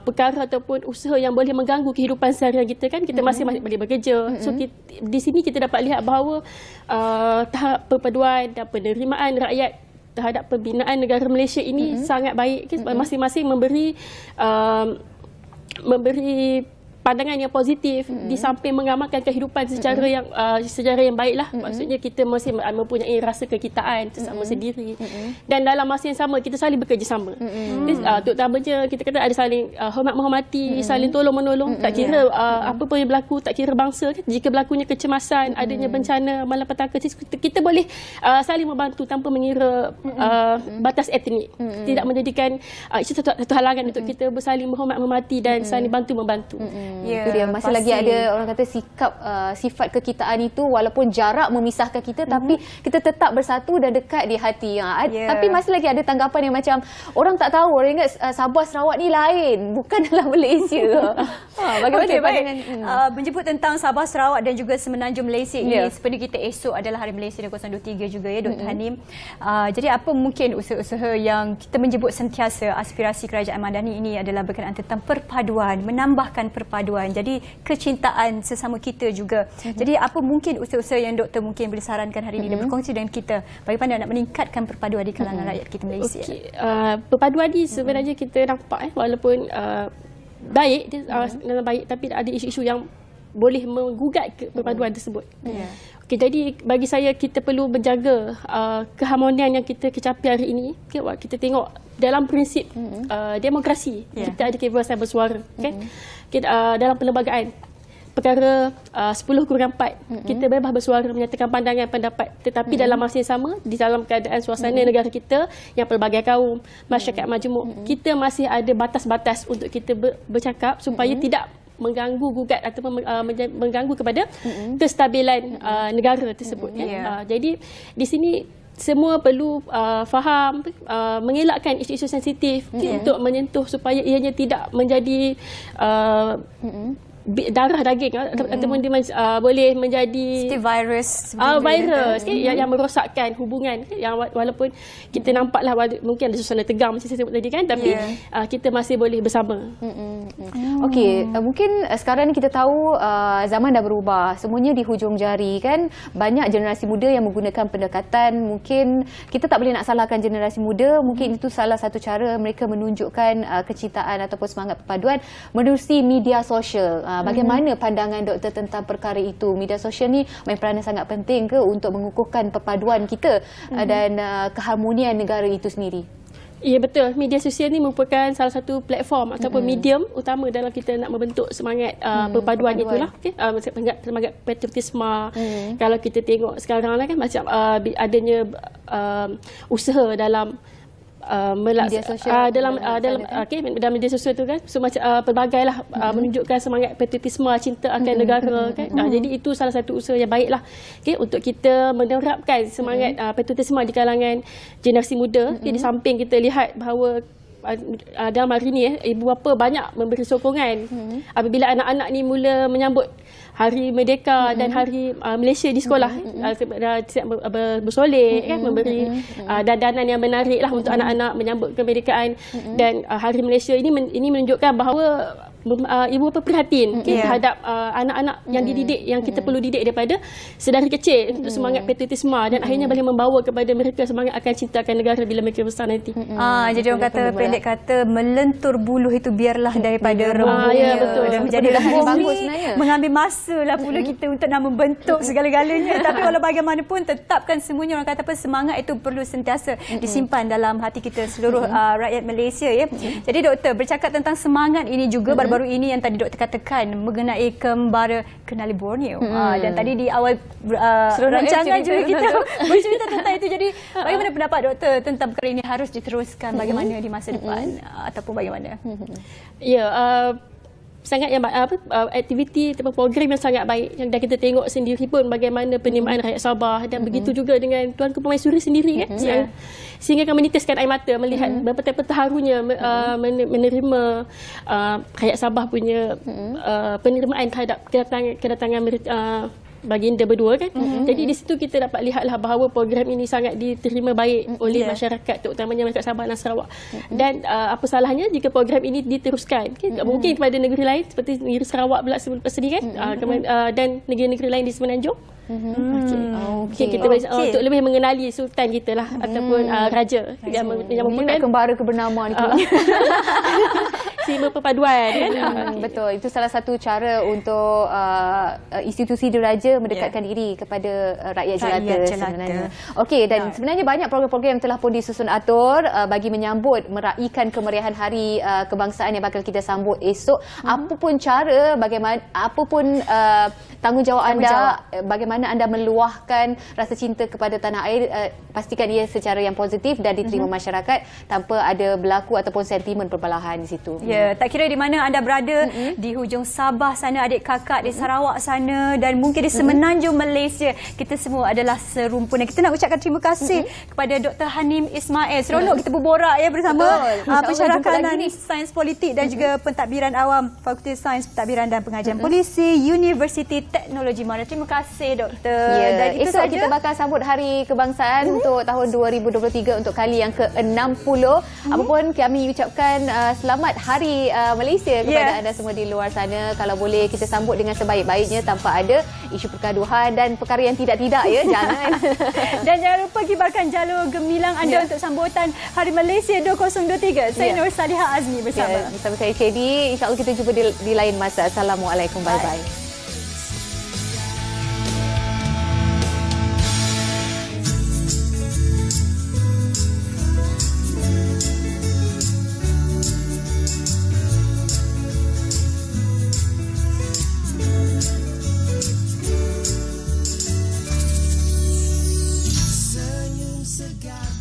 perkara ataupun usaha yang boleh mengganggu kehidupan seharian kita kan. Kita masih boleh bekerja. So di sini kita dapat lihat bahawa tahap perpaduan dan penerimaan rakyat terhadap pembinaan negara Malaysia ini sangat baik. Masing-masing memberi pandangan yang positif di samping mengamalkan kehidupan secara yang baiklah. Maksudnya kita masih mempunyai rasa kekitaan sesama sendiri dan dalam masa yang sama kita saling bekerjasama. Terutamanya kita kata ada saling hormat menghormati, saling tolong menolong, tak kira apa pun yang berlaku, tak kira bangsa kan. Jika berlakunya kecemasan, adanya bencana, malapetaka, kita boleh saling membantu tanpa mengira batas etnik. Tidak menjadikan itu satu halangan untuk kita bersaling menghormat menghormati dan saling bantu membantu. Itu dia. Masih lagi ada orang kata sifat kekitaan itu walaupun jarak memisahkan kita tapi kita tetap bersatu dan dekat di hati. Tapi masih lagi ada tanggapan yang macam orang tak tahu, orang ingat Sabah Sarawak ni lain, bukan dalam Malaysia. Bagaimana pandangan? Menyebut tentang Sabah Sarawak dan juga Semenanjung Malaysia ini, seperti kita esok adalah Hari Malaysia 2023 juga ya Dr. Hanim. Jadi apa mungkin usaha-usaha yang kita menyebut sentiasa aspirasi Kerajaan Madani ini adalah berkenaan tentang perpaduan, menambahkan perpaduan, jadi kecintaan sesama kita juga. Jadi apa mungkin usaha-usaha yang doktor mungkin boleh sarankan hari ini dan berkongsi dengan kita bagaimana nak meningkatkan perpaduan di kalangan rakyat kita Malaysia? Perpaduan ni sebenarnya kita nampak walaupun baik, dalam baik, tapi ada isu-isu yang boleh menggugat perpaduan tersebut. Okay, jadi bagi saya kita perlu menjaga keharmonian yang kita kecapi hari ini. Okay, kita tengok dalam prinsip demokrasi, kita ada kebebasan bersuara. Dalam perlembagaan perkara 10/4 kita bebas bersuara, menyatakan pandangan, pendapat, tetapi dalam masa yang sama di dalam keadaan suasana negara kita yang pelbagai kaum, masyarakat majmuk, kita masih ada batas-batas untuk kita bercakap supaya tidak mengganggu gugat ataupun mengganggu kepada kestabilan negara tersebut. Jadi di sini semua perlu faham, mengelakkan isu-isu sensitif untuk menyentuh supaya ianya tidak menjadi darah daging ataupun dia boleh menjadi virus yang merosakkan hubungan yang walaupun kita nampaklah mungkin ada suasana tegang macam saya sebut tadi kan, tapi kita masih boleh bersama. Okey, mungkin sekarang ni kita tahu zaman dah berubah, semuanya di hujung jari kan. Banyak generasi muda yang menggunakan pendekatan, mungkin kita tak boleh nak salahkan generasi muda, mungkin itu salah satu cara mereka menunjukkan kecintaan ataupun semangat perpaduan menerusi media sosial. Bagaimana pandangan doktor tentang perkara itu? Media sosial ni main peranan sangat penting ke untuk mengukuhkan perpaduan kita dan keharmonian negara itu sendiri? Ya, betul. Media sosial ni merupakan salah satu platform ataupun medium utama dalam kita nak membentuk semangat perpaduan itulah. Semangat patriotisme. Kalau kita tengok sekarang lah kan macam adanya usaha dalam media sosial dalam media sosial tu kan, so macam pelbagailah menunjukkan semangat patriotisme, cinta akan negara kan. Jadi itu salah satu usaha yang baiklah untuk kita menerapkan semangat patriotisme di kalangan generasi muda. Di samping kita lihat bahawa dalam hari ni ibu bapa banyak memberi sokongan apabila anak-anak ni mula menyambut Hari Merdeka dan Hari Malaysia di sekolah, bersolek kan, memberi dandanan yang menarik lah untuk anak-anak menyambut kemerdekaan. Dan Hari Malaysia ini menunjukkan bahawa ibu bapa prihatin terhadap anak-anak yang dididik, yang kita perlu didik daripada sedari kecil untuk semangat patriotisme, dan akhirnya boleh membawa kepada mereka semangat akan cinta akan negara bila mereka besar nanti. Jadi orang kata, pendek kata, melentur buluh itu biarlah daripada rembung. Ya, betul. Dan menjadi rembung ni mengambil masa lah pula kita untuk nak membentuk segala-galanya. Tapi walau bagaimanapun, tetapkan semuanya, orang kata apa, semangat itu perlu sentiasa disimpan dalam hati kita seluruh rakyat Malaysia ya. Jadi doktor, bercakap tentang semangat ini juga, baru ini yang tadi doktor katakan mengenai kembara Kenali Borneo. Dan tadi di awal rancangan juga kita bercerita tentang itu. Jadi bagaimana pendapat doktor tentang perkara ini, harus diteruskan bagaimana di masa depan ataupun bagaimana? Ya, sangat yang aktiviti ataupun program yang sangat baik yang dah kita tengok sendiri pun bagaimana penerimaan rakyat Sabah, dan begitu juga dengan Tuanku Permaisuri sendiri kan, sehingga akan menitiskan air mata melihat betapa harunya menerima rakyat Sabah punya penerimaan terhadap kedatangan baginda berdua kan. Jadi di situ kita dapat lihatlah bahawa program ini sangat diterima baik oleh masyarakat, terutamanya masyarakat Sabah dan Sarawak. Dan apa salahnya jika program ini diteruskan, mungkin kepada negeri lain seperti negeri Sarawak pula sendiri kan, dan negeri-negeri lain di Semenanjung. Kita untuk lebih mengenali sultan kita lah, ataupun raja yang merupakan kembara kebernamaan itu. Sima perpaduan kan. Betul, itu salah satu cara untuk institusi diraja mendekatkan diri kepada rakyat jelata sebenarnya. Okey, dan sebenarnya banyak program-program yang telah pun disusun atur bagi menyambut meraihkan kemeriahan hari kebangsaan yang bakal kita sambut esok. Apapun cara, bagaimana, apapun tanggungjawab anda, bagaimana anda meluahkan rasa cinta kepada tanah air, pastikan ia secara yang positif dan diterima masyarakat tanpa ada berlaku ataupun sentimen perbalahan di situ. Ya, tak kira di mana anda berada, di hujung Sabah sana, adik kakak di Sarawak sana, dan mungkin di Semenanjung Malaysia, kita semua adalah serumpun. Dan kita nak ucapkan terima kasih kepada Dr. Hanim Ismail. Seronok kita berborak ya bersama pensyarakanan Sains Politik dan juga pentadbiran awam Fakulti Sains Pentadbiran dan Pengajian Polisi Universiti Teknologi Mana. Terima kasih doktor. Dan itu esok saja kita bakal sambut Hari Kebangsaan untuk tahun 2023 untuk kali yang ke-60. Apapun kami ucapkan selamat Hari Malaysia kepada anda semua di luar sana. Kalau boleh kita sambut dengan sebaik-baiknya tanpa ada isu pergaduhan dan perkara yang tidak-tidak ya. Jangan. Dan jangan lupa kibarkan jalur gemilang anda untuk sambutan Hari Malaysia 2023. Saya Nur Salihah Azmi bersama saya KD. InsyaAllah kita jumpa di lain masa. Assalamualaikum. Bye-bye. Senyum segar